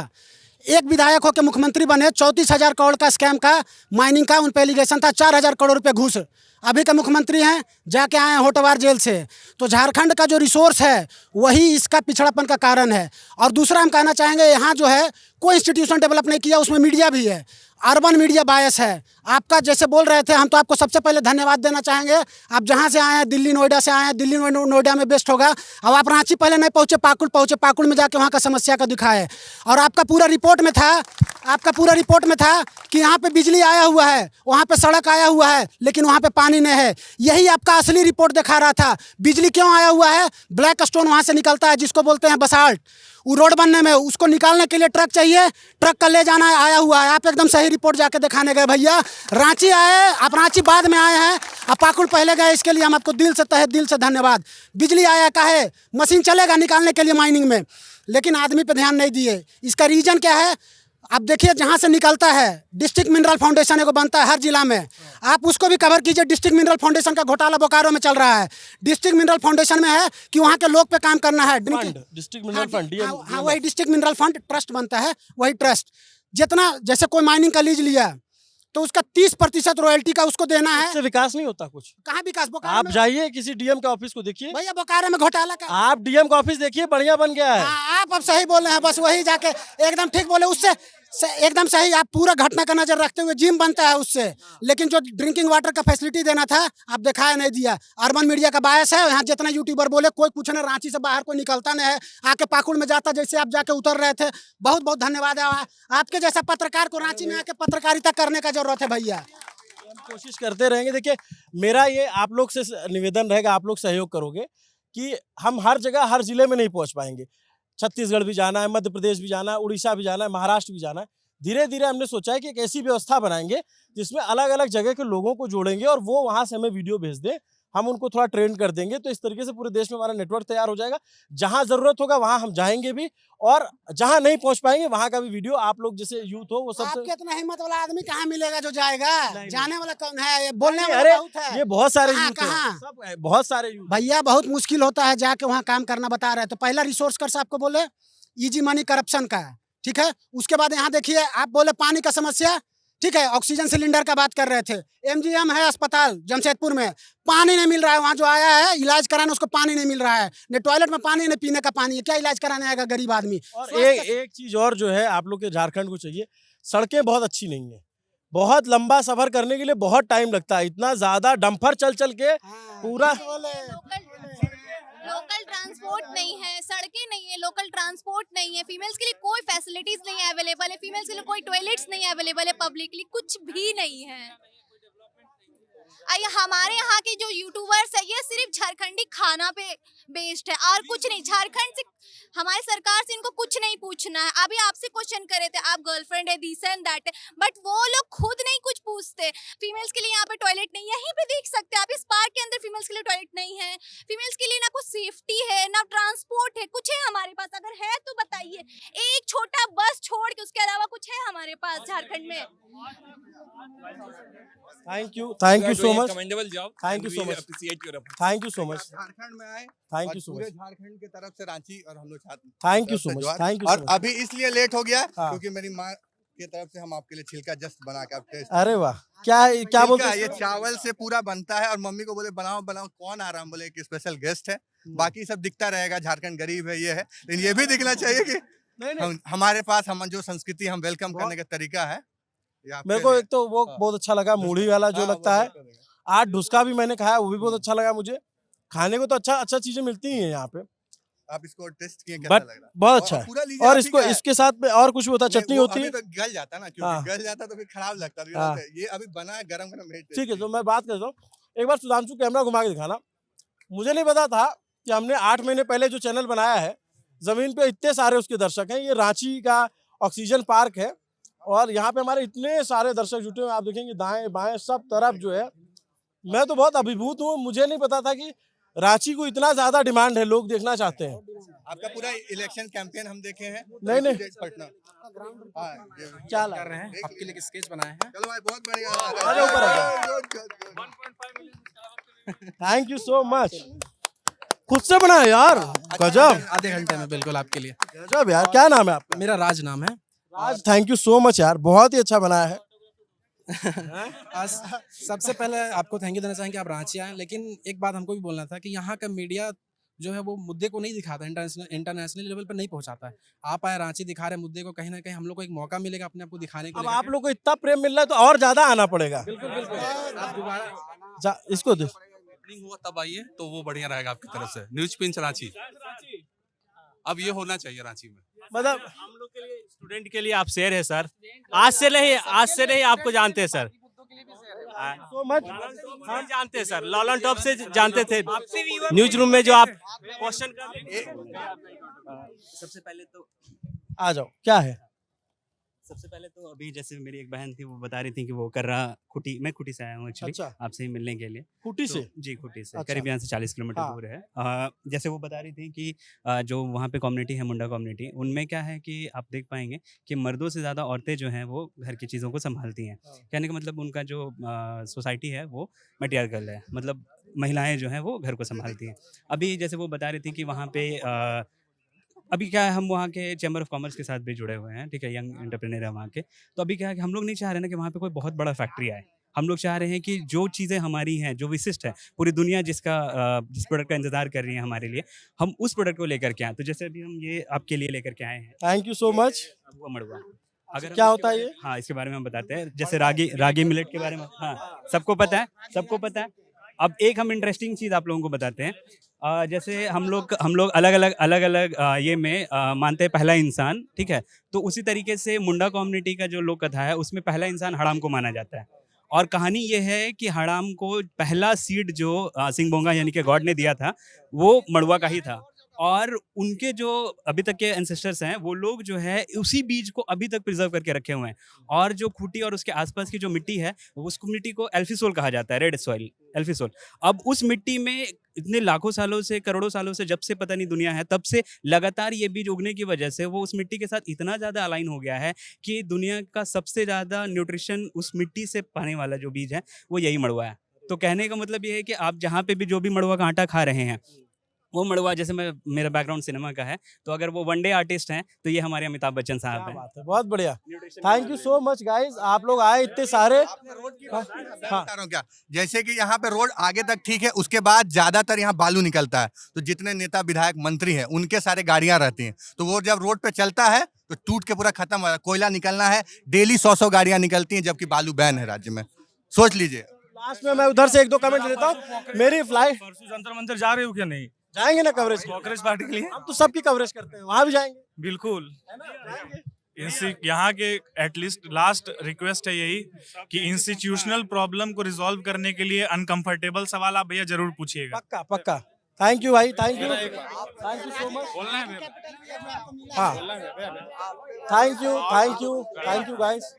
एक विधायक होकर मुख्यमंत्री बने, 34,000 करोड़ का स्कैम का, माइनिंग का उन पर एलिगेशन था, 4,000 करोड़ रुपए घूस। अभी के मुख्यमंत्री हैं, जाके आए हैं होटवार जेल से। तो झारखंड का जो रिसोर्स है वही इसका पिछड़ापन का कारण है। और दूसरा हम कहना चाहेंगे, यहाँ जो है कोई इंस्टीट्यूशन डेवलप नहीं किया, उसमें मीडिया भी है, अर्बन मीडिया बायस है। आपका जैसे बोल रहे थे, हम तो आपको सबसे पहले धन्यवाद देना चाहेंगे। आप जहाँ से आए हैं, दिल्ली नोएडा से आए हैं, दिल्ली नोएडा में बेस्ट होगा। अब आप रांची पहले नहीं पहुँचे, पाकुड़ पहुँचे, पाकुड़ में जाके वहाँ का समस्या का दिखाए। और आपका पूरा रिपोर्ट में था कि यहाँ पे बिजली आया हुआ है, वहाँ पे सड़क आया हुआ है, लेकिन वहाँ पे पानी नहीं है। यही आपका असली रिपोर्ट दिखा रहा था। बिजली क्यों आया हुआ है? ब्लैक स्टोन वहाँ से निकलता है, जिसको बोलते हैं बसाल्ट। वो रोड बनने में, उसको निकालने के लिए ट्रक चाहिए, ट्रक का ले जाना आया हुआ है। आप एकदम सही रिपोर्ट जाके दिखाने गए भैया। रांची आए, आप रांची बाद में आए हैं, आप पाकुड़ पहले गए, इसके लिए हम आपको दिल से तहे दिल से धन्यवाद। बिजली आया का है, मशीन चलेगा निकालने के लिए माइनिंग में, लेकिन आदमी पे ध्यान नहीं दिए। इसका रीजन क्या है? आप देखिए, जहाँ से निकलता है डिस्ट्रिक्ट मिनरल फाउंडेशन एगो बनता है हर जिला में, आप उसको भी कवर कीजिए। डिस्ट्रिक्ट मिनरल फाउंडेशन का घोटाला बोकारो में चल रहा है। डिस्ट्रिक्ट मिनरल फाउंडेशन में है कि वहाँ के लोग पे काम करना है। डिस्ट्रिक्ट मिनरल फंड, हाँ, वही डिस्ट्रिक्ट मिनरल फंड ट्रस्ट बनता है, वही ट्रस्ट। जितना जैसे कोई माइनिंग का लीज लिया तो उसका 30% रॉयल्टी का उसको देना है। इससे विकास नहीं होता कुछ। कहाँ विकास? बोकारो आप जाइए किसी डीएम के ऑफिस को देखिए भैया, बोकारो में घोटाला का। आप डीएम का ऑफिस देखिए, बढ़िया बन गया है। आप अब सही बोल रहे हैं, बस वही जाके एकदम ठीक बोले, उससे एकदम सही। आप पूरा घटना का नजर रखते हुए जिम बनता है उससे, लेकिन जो ड्रिंकिंग वाटर का फैसिलिटी देना था आप दिखाया नहीं दिया। अर्बन मीडिया का बायस है। यहाँ जितना यूट्यूबर बोले, कोई कुछ ना, रांची से बाहर कोई निकलता नहीं है, आके पाकुड़ में जाता, जैसे आप जाके उतर रहे थे। बहुत बहुत धन्यवाद है। आपके जैसा पत्रकार को रांची में आके पत्रकारिता करने का जरूरत है भैया। हम कोशिश करते रहेंगे। देखिए, मेरा ये आप लोग से निवेदन रहेगा, आप लोग सहयोग करोगे कि हम हर जगह हर जिले में नहीं पहुंच पाएंगे। छत्तीसगढ़ भी जाना है, मध्य प्रदेश भी जाना है, उड़ीसा भी जाना है, महाराष्ट्र भी जाना है। धीरे धीरे हमने सोचा है कि एक ऐसी व्यवस्था बनाएंगे जिसमें अलग अलग जगह के लोगों को जोड़ेंगे और वो वहाँ से हमें वीडियो भेज दें, हम उनको थोड़ा ट्रेन कर देंगे। तो इस तरीके से पूरे देश में हमारा नेटवर्क तैयार हो जाएगा। जहाँ ज़रूरत होगा वहाँ हम जाएंगे भी, और जहाँ नहीं पहुँच पाएंगे वहाँ का भी वीडियो आप लोग जैसे यूथ हो वो सब। आपके इतना हिम्मत वाला आदमी कहाँ मिलेगा जो जाएगा? जाने वाला कौन है? बोलने वाला अरे बहुत है। ये बहुत सारे यूथ कहाँ? हैं, सब बहुत सारे यूथ। भैया बहुत मुश्किल होता है जाके वहाँ काम करना, बता रहे हैं। तो पहला रिसोर्स कर्स आपको बोले इजी मनी करप्शन का, ठीक है। उसके बाद यहाँ देखिए, आप बोले पानी का समस्या, ठीक है, ऑक्सीजन सिलेंडर का बात कर रहे थे, एमजीएम है अस्पताल जमशेदपुर में, पानी नहीं मिल रहा है, वहाँ जो आया है इलाज कराने उसको पानी नहीं मिल रहा है, न टॉयलेट में पानी न पीने का पानी है, क्या इलाज कराने आएगा गरीब आदमी। और एक चीज़ और जो है आप लोग के झारखंड को चाहिए, सड़कें बहुत अच्छी नहीं है, बहुत लंबा सफर करने के लिए बहुत टाइम लगता है, इतना ज़्यादा डंपर चल चल के पूरा लोकल ट्रांसपोर्ट नहीं है, सड़कें नहीं है, लोकल ट्रांसपोर्ट नहीं है, फीमेल्स के लिए कोई फैसिलिटीज नहीं है अवेलेबल है, फीमेल्स के लिए कोई टॉयलेट्स नहीं है अवेलेबल है, पब्लिकली कुछ भी नहीं है। हमारे यहाँ के जो यूट्यूबर्स है ये सिर्फ झारखंडी खाना पे बेस्ड है और कुछ नहीं। झारखंड से हमारी सरकार से इनको कुछ नहीं पूछना है। अभी आपसे क्वेश्चन करे थे, आप गर्लफ्रेंड है, दिस एंड दैट है, बट वो लोग खुद नहीं कुछ पूछते। फीमेल्स के लिए यहाँ पे टॉयलेट नहीं है, यहीं पे देख सकते हैं आप, इस पार्क के अंदर फीमेल्स के लिए टॉयलेट नहीं है। फीमेल्स के लिए ना कुछ सेफ्टी है ना ट्रांसपोर्ट है, कुछ है हमारे पास? अगर है तो बताइए, एक छोटा बस छोड़ के उसके अलावा कुछ है हमारे पास झारखंड में? Thank you so much, commendable job, thank you so much, appreciate your effort. Thank you so much, Jharkhand में आए, थैंक और यू सो पूरे मच, झारखंड की तरफ से रांची और हम लोग छात्र थैंक यू तरफ सो से मच, ज्वार। थैंक यू और सो मच। अभी इसलिए लेट हो गया हाँ। क्योंकि मेरी माँ की तरफ से हम आपके लिए छिलका जस्ट बना के आप टेस्ट। अरे वाह, क्या बोलते हैं? ये चावल से पूरा बनता है और मम्मी को बोले बनाओ बनाओ, कौन आ रहा, हम बोले एक स्पेशल गेस्ट है, बाकी सब दिखता रहेगा, झारखंड गरीब है, ये है, लेकिन ये भी दिखना चाहिए कि हमारे पास हम जो संस्कृति हम वेलकम करने का तरीका है। मेरे को एक तो वो बहुत अच्छा लगा, मूढ़ी वाला जो लगता है, आज ढुसका भी मैंने खाया, वो भी बहुत अच्छा लगा मुझे। खाने को तो अच्छा चीजें मिलती ही हैं यहाँ पे, आप इसको टेस्ट किए, कैसा बट लग रहा है? बहुत अच्छा पूरा है। लीजिए, और आप ही इसको का है। इसके साथ में और कुछ होता, चटनी वो होती अभी है। तो गल जाता ना, हाँ। क्योंकि गल जाता तो फिर खराब लगता हाँ। ये अभी बना है, गरम गरम है। ठीक है, तो मैं बात करता हूँ, एक बार सुधांशु कैमरा घुमा के दिखाना। मुझे नहीं पता था कि हमने 8 महीने पहले जो चैनल बनाया है, जमीन पे इतने सारे उसके दर्शक हैं। ये रांची का ऑक्सीजन पार्क है और यहाँ पे हमारे इतने सारे दर्शक जुटे हुए हैं, आप देखेंगे दाएं बाएं सब तरफ जो है। मैं तो बहुत अभिभूत हूँ, मुझे नहीं पता था कि रांची को इतना ज्यादा डिमांड है, लोग देखना चाहते हैं। आपका पूरा इलेक्शन कैंपेन हम देखे हैं। नहीं पटना क्या कर रहे हैं, आपके लिए स्केच बनाए हैं। चलो भाई, बहुत बढ़िया। अरे ऊपर थैंक यू सो मच, खुद से बना है यार, गजब। आधे घंटे में बिल्कुल आपके लिए। गजब यार, क्या नाम है आपका? मेरा राज नाम है। राज, थैंक यू सो मच यार, बहुत ही अच्छा बनाया है। आज सबसे पहले आपको थैंक यू देना चाहेंगे, आप रांची आए, लेकिन एक बात हमको भी बोलना था कि यहाँ का मीडिया जो है वो मुद्दे को नहीं दिखाता, इंटरनेशनल लेवल पर नहीं पहुँचाता है। आप आए रांची दिखा रहे मुद्दे को, कहीं ना कहीं हम लोग को एक मौका मिलेगा अपने आप को दिखाने के अब लिए। आप लोग को इतना प्रेम मिल रहा है तो और ज्यादा आना पड़ेगा। बिल्कुल बिल्कुल, आप दोबारा इसको दे। हुआ तब आइए तो वो बढ़िया रहेगा आपकी तरफ से। न्यूज पिंच रांची, अब ये होना चाहिए रांची में। मतलब हम लोग के लिए, स्टूडेंट के लिए आप शेर है सर, आज से नहीं आपको जानते हैं सर, so much। हम जानते हैं सर, लॉलन टॉप से जानते थे, न्यूज रूम में जो आप क्वेश्चन कर। सबसे पहले तो आ जाओ, क्या है? सबसे पहले तो अभी जैसे मेरी एक बहन थी, वो बता रही थी कि वो कर रहा खुटी, मैं खुटी से आया हूँ एक्चुअली, अच्छा। आपसे ही मिलने के लिए। खुटी से? जी खुटी से, अच्छा। करीब यहाँ से 40 किलोमीटर हाँ। दूर है। जैसे वो बता रही थी कि जो वहाँ पे कम्युनिटी है, मुंडा कम्युनिटी, उनमें क्या है कि आप देख पाएंगे कि मर्दों से ज़्यादा औरतें जो हैं वो घर की चीज़ों को संभालती हैं। कहने का मतलब उनका जो सोसाइटी है वो मैट्रियार्कल है, मतलब महिलाएं जो हैं वो घर को संभालती हैं। अभी जैसे वो बता रही थी कि वहाँ पे अभी क्या है, हम वहाँ के चैम्बर ऑफ कॉमर्स के साथ भी जुड़े हुए हैं, ठीक है, यंग एंटरप्रेन्योर है वहाँ के। तो अभी क्या है कि हम लोग नहीं चाह रहे ना कि वहाँ पे कोई बहुत बड़ा फैक्ट्री आए। हम लोग चाह रहे हैं कि जो चीज़ें हमारी हैं, जो विशिष्ट है, पूरी दुनिया जिस प्रोडक्ट का इंतजार कर रही है हमारे लिए, हम उस प्रोडक्ट को लेकर के आए। तो जैसे अभी हम ये आपके लिए लेकर के आए हैं। Thank you so much. वो मड़ुआ, अगर क्या होता है ये? हाँ, इसके बारे में हम बताते हैं। जैसे रागी मिलेट के बारे में, हाँ, सबको पता है। अब एक हम इंटरेस्टिंग चीज़ आप लोगों को बताते हैं। जैसे हम लोग अलग-अलग ये में मानते हैं पहला इंसान, ठीक है, तो उसी तरीके से मुंडा कम्युनिटी का जो लोक कथा है उसमें पहला इंसान हड़ाम को माना जाता है। और कहानी ये है कि हड़ाम को पहला सीड जो सिंगबोंगा यानी कि गॉड ने दिया था, वो मड़ुआ का ही था। और उनके जो अभी तक के एंसेस्टर्स हैं, वो लोग जो है उसी बीज को अभी तक प्रिजर्व करके रखे हुए हैं। और जो खूंटी और उसके आसपास की जो मिट्टी है, उस मिट्टी को एल्फी सोल कहा जाता है, रेड सॉइल, एल्फी सोल। अब उस मिट्टी में इतने लाखों सालों से, करोड़ों सालों से, जब से पता नहीं दुनिया है, तब से लगातार ये बीज उगने की वजह से वो उस मिट्टी के साथ इतना ज़्यादा अलाइन हो गया है कि दुनिया का सबसे ज़्यादा न्यूट्रिशन उस मिट्टी से पाने वाला जो बीज है वो यही मड़ुआ है। तो कहने का मतलब ये है कि आप जहाँ पे भी जो भी मड़ुआ का आटा खा रहे हैं, वो मड़ुआ, जैसे मेरा बैकग्राउंड सिनेमा का है, तो अगर वो वनडे आर्टिस्ट हैं तो ये हमारे अमिताभ बच्चन साहब क्या हैं। बात है, बहुत बढ़िया। Thank you so much guys, आप लोग आए इतने सारे। बता रहा हूँ क्या, जैसे कि यहाँ पे रोड आगे तक ठीक है, उसके बाद ज्यादातर यहाँ बालू निकलता है, तो जितने नेता विधायक मंत्री हैं उनके सारे गाड़ियां रहती हैं, तो वो जब रोड पे चलता है तो टूट के पूरा खत्म हो जाता है। कोयला निकलना है, डेली 100 गाड़ियां निकलती हैं, जबकि बालू बैन है राज्य में, सोच लीजिए। लास्ट में मैं उधर से एक दो कमेंट लेता हूँ। मेरी फ्लाइट, जंतर मंतर जा रहे हो क्या? नहीं जाएंगे ना कवरेज, कांग्रेस पार्टी के लिए हम तो सबकी कवरेज करते हैं, वहां भी जाएंगे। बिल्कुल। यहाँ के एटलीस्ट लास्ट रिक्वेस्ट है यही कि इंस्टीट्यूशनल प्रॉब्लम को रिजॉल्व करने के लिए अनकंफर्टेबल सवाल आप भैया जरूर पूछिएगा। पक्का पक्का। थैंक यू भाई, थैंक यू सो मच। हाँ, थैंक यू गाइस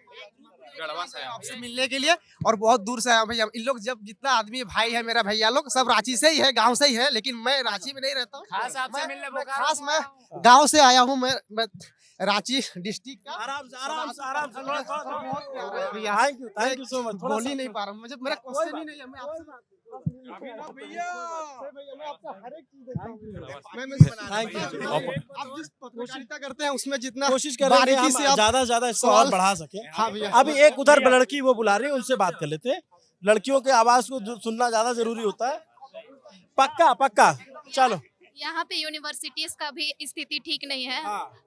आपसे मिलने के लिए, और बहुत दूर से आया भैया। इन लोग जब जितना आदमी भाई है मेरा, भैया लोग सब रांची से ही है, गांव से ही है, लेकिन मैं रांची में नहीं रहता हूँ। खास मैं गांव से आया हूँ, मैं रांची डिस्ट्रिक्ट का। आराम से थैंक यू सो मच। बोल ही नहीं पा रहा हूँ, मुझे मेरा क्वेश्चन ही नहीं है। मैं आप जिस पत्रकारिता करते हैं उसमें जितना कोशिश करेंगे बारीकी से हम आप ज्यादा ज्यादा इसको और बढ़ा सके। हाँ भैया। अभी एक उधर लड़की वो बुला रही है, उनसे बात कर लेते हैं। लड़कियों के आवाज को सुनना ज्यादा जरूरी होता है। पक्का पक्का, चलो। यहाँ पे यूनिवर्सिटीज का भी स्थिति ठीक नहीं है।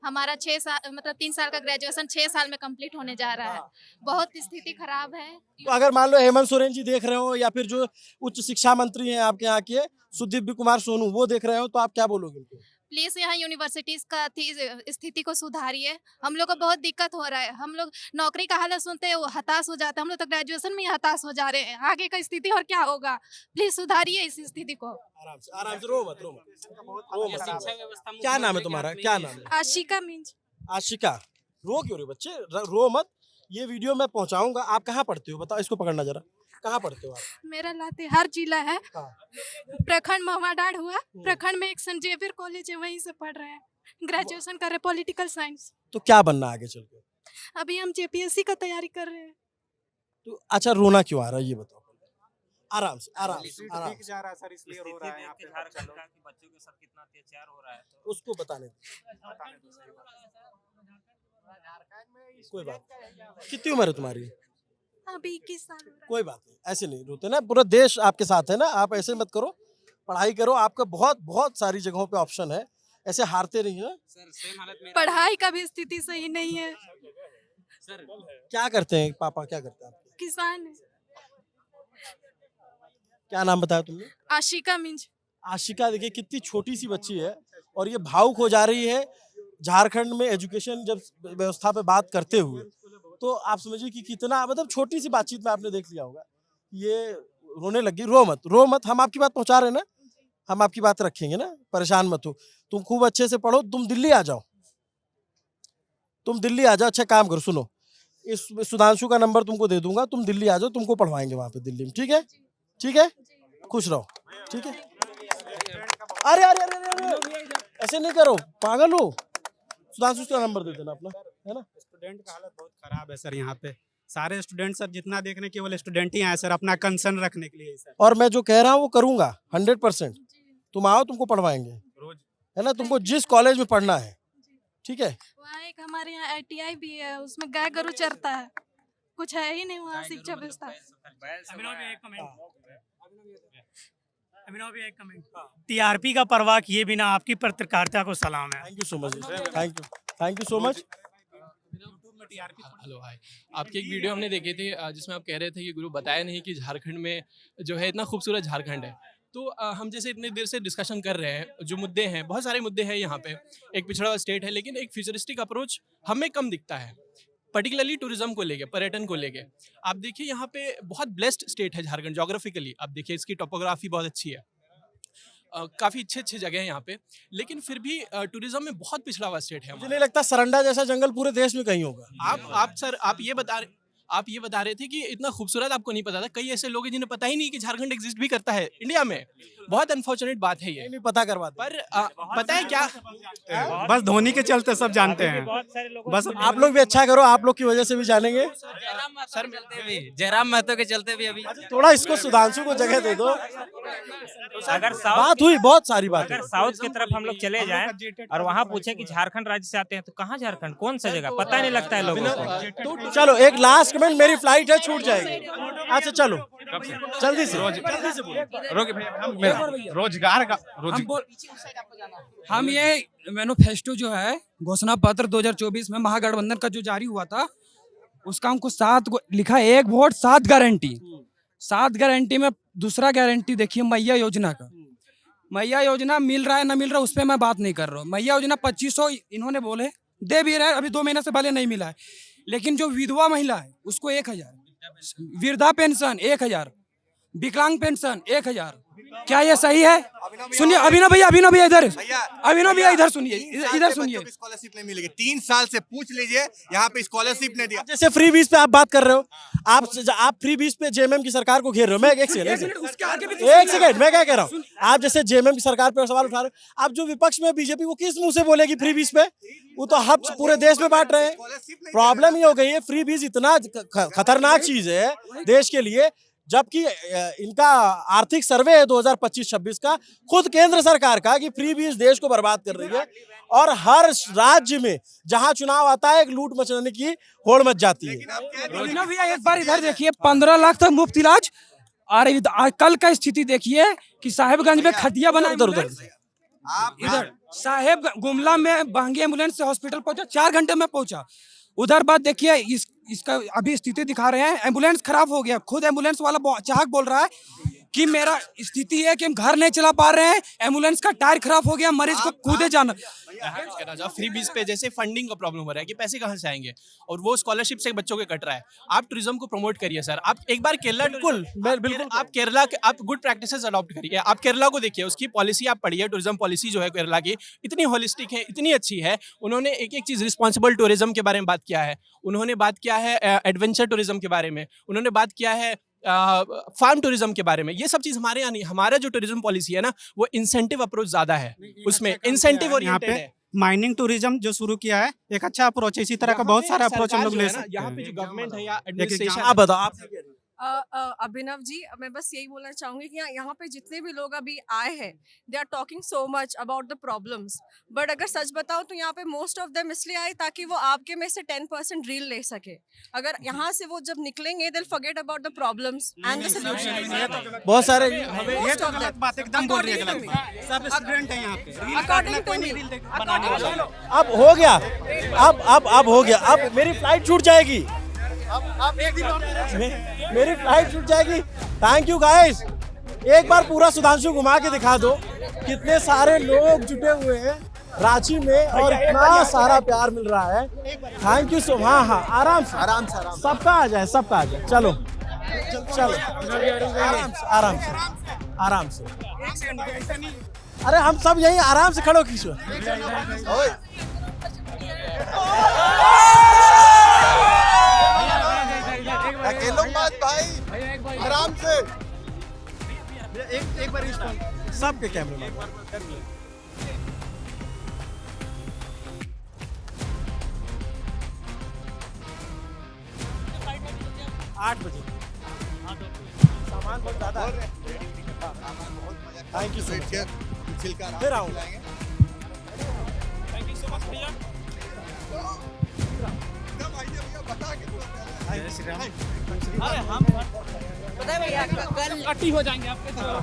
हमारा 6 साल मतलब 3 साल का ग्रेजुएशन 6 साल में कंप्लीट होने जा रहा है। बहुत स्थिति खराब है। तो अगर मान लो हेमंत सोरेन जी देख रहे हो, या फिर जो उच्च शिक्षा मंत्री हैं आपके यहाँ के सुदीप कुमार सोनू, वो देख रहे हो, तो आप क्या बोलोगे उनको? प्लीज यहाँ यूनिवर्सिटीज का स्थिति को सुधारिए। हम लोग को बहुत दिक्कत हो रहा है। हम लोग नौकरी का हालत सुनते हैं हताश हो जाते हैं। हम लोग तो ग्रेजुएशन में ही हताश हो जा रहे हैं। आगे का स्थिति और क्या होगा? प्लीज सुधारिए इस स्थिति को। आराम से, रो मत। क्या नाम है तुम्हारा, क्या नाम है? आशिका मिंज। आशिका, रो क्यों रहे हो बच्चे? रो मत, ये वीडियो मैं पहुंचाऊंगा। आप कहाँ पढ़ते हो बताओ, इसको पकड़ना जरा। कहाँ पढ़ते हो आप? मेरा लातेहार जिला है। प्रखंड महुआडांड हुआ। प्रखंड में एक सेंट जेवियर कॉलेज है, वहीं से पढ़ रहे हैं। ग्रेजुएशन कर रहे हैं पॉलिटिकल साइंस। तो क्या बनना आगे चल के? अभी हम जेपीएससी का तैयारी कर रहे हैं। तो अच्छा, रोना क्यों आ रहा है ये बताओ। आराम से जा रहा है सर, इसलिए रो रहा है। यहाँ पे बच्चों के साथ कितना अत्याचार हो रहा है, उसको बताने दो। कोई बात। कितनी उम्र है तुम्हारी? अभी 21 साल। कोई बात नहीं, ऐसे नहीं रोते ना, पूरा देश आपके साथ है ना। आप ऐसे मत करो, पढ़ाई करो। आपका बहुत सारी जगहों पे ऑप्शन है, ऐसे हारते नहीं है। पढ़ाई का भी स्थिति सही नहीं है। क्या करते हैं पापा, क्या करते हैं आपके? किसान है। क्या नाम बताया तुमने? आशिका मिंज। आशिका, देखिए कितनी छोटी सी बच्ची है और ये भावुक हो जा रही है। झारखंड में एजुकेशन जब व्यवस्था पे बात करते हुए, तो आप समझिए कि कितना, मतलब छोटी सी बातचीत में आपने देख लिया होगा, ये रोने लगी। रो मत, हम आपकी बात पहुंचा रहे हैं ना, हम आपकी बात रखेंगे ना, परेशान मत हो। तुम खूब अच्छे से पढ़ो, तुम दिल्ली आ जाओ। अच्छा काम करो, सुनो, इस सुधांशु का नंबर तुमको दे दूंगा, तुम दिल्ली आ जाओ, तुमको पढ़वाएंगे वहां पे दिल्ली में। ठीक है, खुश रहो। ठीक है। अरे ऐसे नहीं करो, पागल हो। सुधांशु का नंबर दे देना अपना, है ना। स्टूडेंट का हालत बहुत खराब है सर। यहाँ पे सारे स्टूडेंट सर, जितना देखने केवल स्टूडेंट ही आए सर, अपना कंसर्न रखने के लिए सर। और मैं जो कह रहा हूँ वो करूंगा 100%। तुम आओ, तुमको पढ़वाएंगे, है ना। तुमको जिस कॉलेज में पढ़ना है, ठीक है। वहाँ एक हमारे यहाँ ITI भी है, उसमें गाय गरु चरता है। कुछ है ही नहीं वहाँ शिक्षा व्यवस्था। TRP का परवाह किए बिना आपकी पत्रकारिता को सलाम है। Thank you so much. Thank you so much. Hello hi, आपकी एक वीडियो हमने देखी थी जिसमें आप कह रहे थे कि गुरु बताया नहीं कि झारखंड में जो है इतना खूबसूरत झारखंड है। तो हम जैसे इतनी देर से डिस्कशन कर रहे हैं, जो मुद्दे हैं, बहुत सारे मुद्दे हैं यहाँ पे। एक पिछड़ा हुआ स्टेट है, लेकिन एक फ्यूचरिस्टिक अप्रोच हमें कम दिखता है, पर्टिकुलरली टूरिज्म को लेके, पर्यटन को लेके। आप देखिए यहाँ पे बहुत ब्लेस्ड स्टेट है झारखंड जोग्राफिकली। आप देखिए इसकी टोपोग्राफी बहुत अच्छी है, काफ़ी अच्छे जगह हैं यहाँ पे, लेकिन फिर भी टूरिज्म में बहुत पिछड़ा हुआ स्टेट है। मुझे नहीं लगता सरंडा जैसा जंगल पूरे देश में कहीं होगा। आप सर, आप आप ये बता रहे थे कि इतना खूबसूरत आपको नहीं पता था। कई ऐसे लोग हैं जिन्हें पता ही नहीं कि झारखंड एग्जिस्ट भी करता है इंडिया में। बहुत अनफॉर्चुनेट बात है ये। नहीं पता करवा पर पता है क्या, बस धोनी के चलते सब जानते हैं। बस आप लोग भी अच्छा करो, आप लोग की वजह से भी जानेंगे। सर मिलते भी जयराम महतो के चलते भी अभी थोड़ा इसको सुधांशु को जगह दे दो। अगर बात हुई बहुत सारी बात। अगर साउथ की तरफ हम लोग चले जाएं और वहाँ पूछे कि झारखंड राज्य से आते हैं तो कहाँ झारखंड, कौन सा जगह, पता ही नहीं लगता है लोगों को। चलो एक लास्ट कमेंट, मेरी फ्लाइट है छूट जाएगी। अच्छा चलो जल्दी से रोजगार का हम ये मैनिफेस्टो जो है घोषणा पत्र 2024 में महागठबंधन का जो जारी हुआ था उसका हमको 7 लिखा, 1 वोट 7 गारंटी। 7 गारंटी में दूसरा गारंटी देखिए मैया योजना का। मैया योजना मिल रहा है ना मिल रहा है उस पर मैं बात नहीं कर रहा हूँ। मैया योजना 2500 इन्होंने बोले दे भी रहे, अभी 2 महीने से पहले नहीं मिला है। लेकिन जो विधवा महिला है उसको 1000, वृद्धा पेंशन 1000, विकलांग पेंशन 1000। क्या ये सही है? सुनिए अभिनव भैया इधर सुनिए, इधर सुनिए। स्कॉलरशिप नहीं मिलेगी 3 साल से, पूछ लीजिए यहाँ पे स्कॉलरशिप नहीं दिया। जैसे फ्री बीस पे आप बात कर रहे हो, आप फ्री बीस पे जेएमएम की सरकार को घेर रहे हो। मैं एक सेकंड मैं क्या कह रहा हूँ, आप जैसे जेएमएम की सरकार पे सवाल उठा रहे हो, आप जो विपक्ष में बीजेपी वो किस मुंह से बोलेगी फ्री बीस पे? वो तो हम पूरे देश में बांट रहे हैं। प्रॉब्लम ये हो गई है, फ्री बीस इतना खतरनाक चीज है देश के लिए, जबकि इनका आर्थिक सर्वे है 2025-26 का, खुद केंद्र सरकार का, कि फ्री बीस देश को बर्बाद कर रही है। और हर राज्य में जहां चुनाव आता है एक लूट मचने की होड़ मच जाती है। भैया एक बार इधर देखिए, 15 लाख तक मुफ्त इलाज। और कल का स्थिति देखिए कि साहेबगंज में खटिया बना, इधर साहेब गुमला में बहंगी एम्बुलेंस से हॉस्पिटल पहुंचा, 4 घंटे में पहुंचा। उधर बात देखिए, इसका अभी स्थिति दिखा रहे हैं, एम्बुलेंस खराब हो गया। खुद एम्बुलेंस वाला चाहक बोल रहा है कि मेरा स्थिति है कि हम घर नहीं चला पा रहे हैं, एम्बुलेंस का टायर खराब हो गया, मरीज को कूदे जाना। फ्री बीस पे जैसे फंडिंग का प्रॉब्लम हो रहा है कि पैसे कहाँ से आएंगे, और वो स्कॉलरशिप से बच्चों के कट रहा है। आप टूरिज्म को प्रमोट करिए सर। आप एक बार केरला, बिल्कुल आप केरला के आप गुड प्रैक्टिसेस अडॉप्ट करिए। आप केरला को देखिए, उसकी पॉलिसी आप पढ़िए, टूरिज्म पॉलिसी जो है केरला की इतनी होलिस्टिक है, इतनी अच्छी है। उन्होंने एक एक चीज, रिस्पॉन्सिबल टूरिज्म के बारे में बात किया है, उन्होंने बात किया है एडवेंचर टूरिज्म के बारे में, उन्होंने बात किया है फार्म टूरिज्म के बारे में। ये सब चीज हमारे यहाँ नहीं। हमारा जो टूरिज्म पॉलिसी है ना, वो इंसेंटिव अप्रोच ज्यादा है, उसमें इंसेंटिव ओरिएंटेड है। माइनिंग टूरिज्म जो शुरू किया है एक अच्छा अप्रोच है। इसी तरह का बहुत सारा अप्रोच हम लोग ले सकते हैं। यहाँ पे जो गवर्नमेंट है या एडमिनिस्ट्रेशन, आप बताओ आप। अभिनव जी, मैं बस यही बोलना चाहूंगी कि यहाँ पे जितने भी लोग अभी आए हैं, they are talking so much about the problems, but अगर सच बताओ तो यहाँ पे मोस्ट ऑफ देम इसलिए आए ताकि वो आपके में से 10% रील ले सके। अगर यहाँ से वो जब निकलेंगे, they'll forget about the problems and the solutions। बहुत सारे ये तो गलत बात एकदम बोल रही है, गलत बात। सब स्टूडेंट हैं यहाँ पे, रील काटना कोई नहीं, रील बनाने वाला। अब हो गया, अब हो गया। अब मेरी फ्लाइट छूट जाएगी, मेरी फ्लाइट छूट जाएगी। Thank you guys. एक बार पूरा सुधांशु घुमा के दिखा दो, कितने सारे लोग जुटे हुए हैं रांची में और इतना सारा प्यार मिल रहा है। Thank you so. हाँ आराम से सबका आ जाए, सबका आ जाए। चलो आराम से। अरे हम सब यही आराम से खड़ो किशोर। अकेलो मत भाई, आराम से। एक बार सबके कैमरे में 8 बजे सामान बहुत ज्यादा है। Thank you so much. फिर आऊंगा। थैंक यू सो मच भैया। जय श्री राम। अरे हम पता है भैया कल कट्टी हो जाएंगे आपके साथ।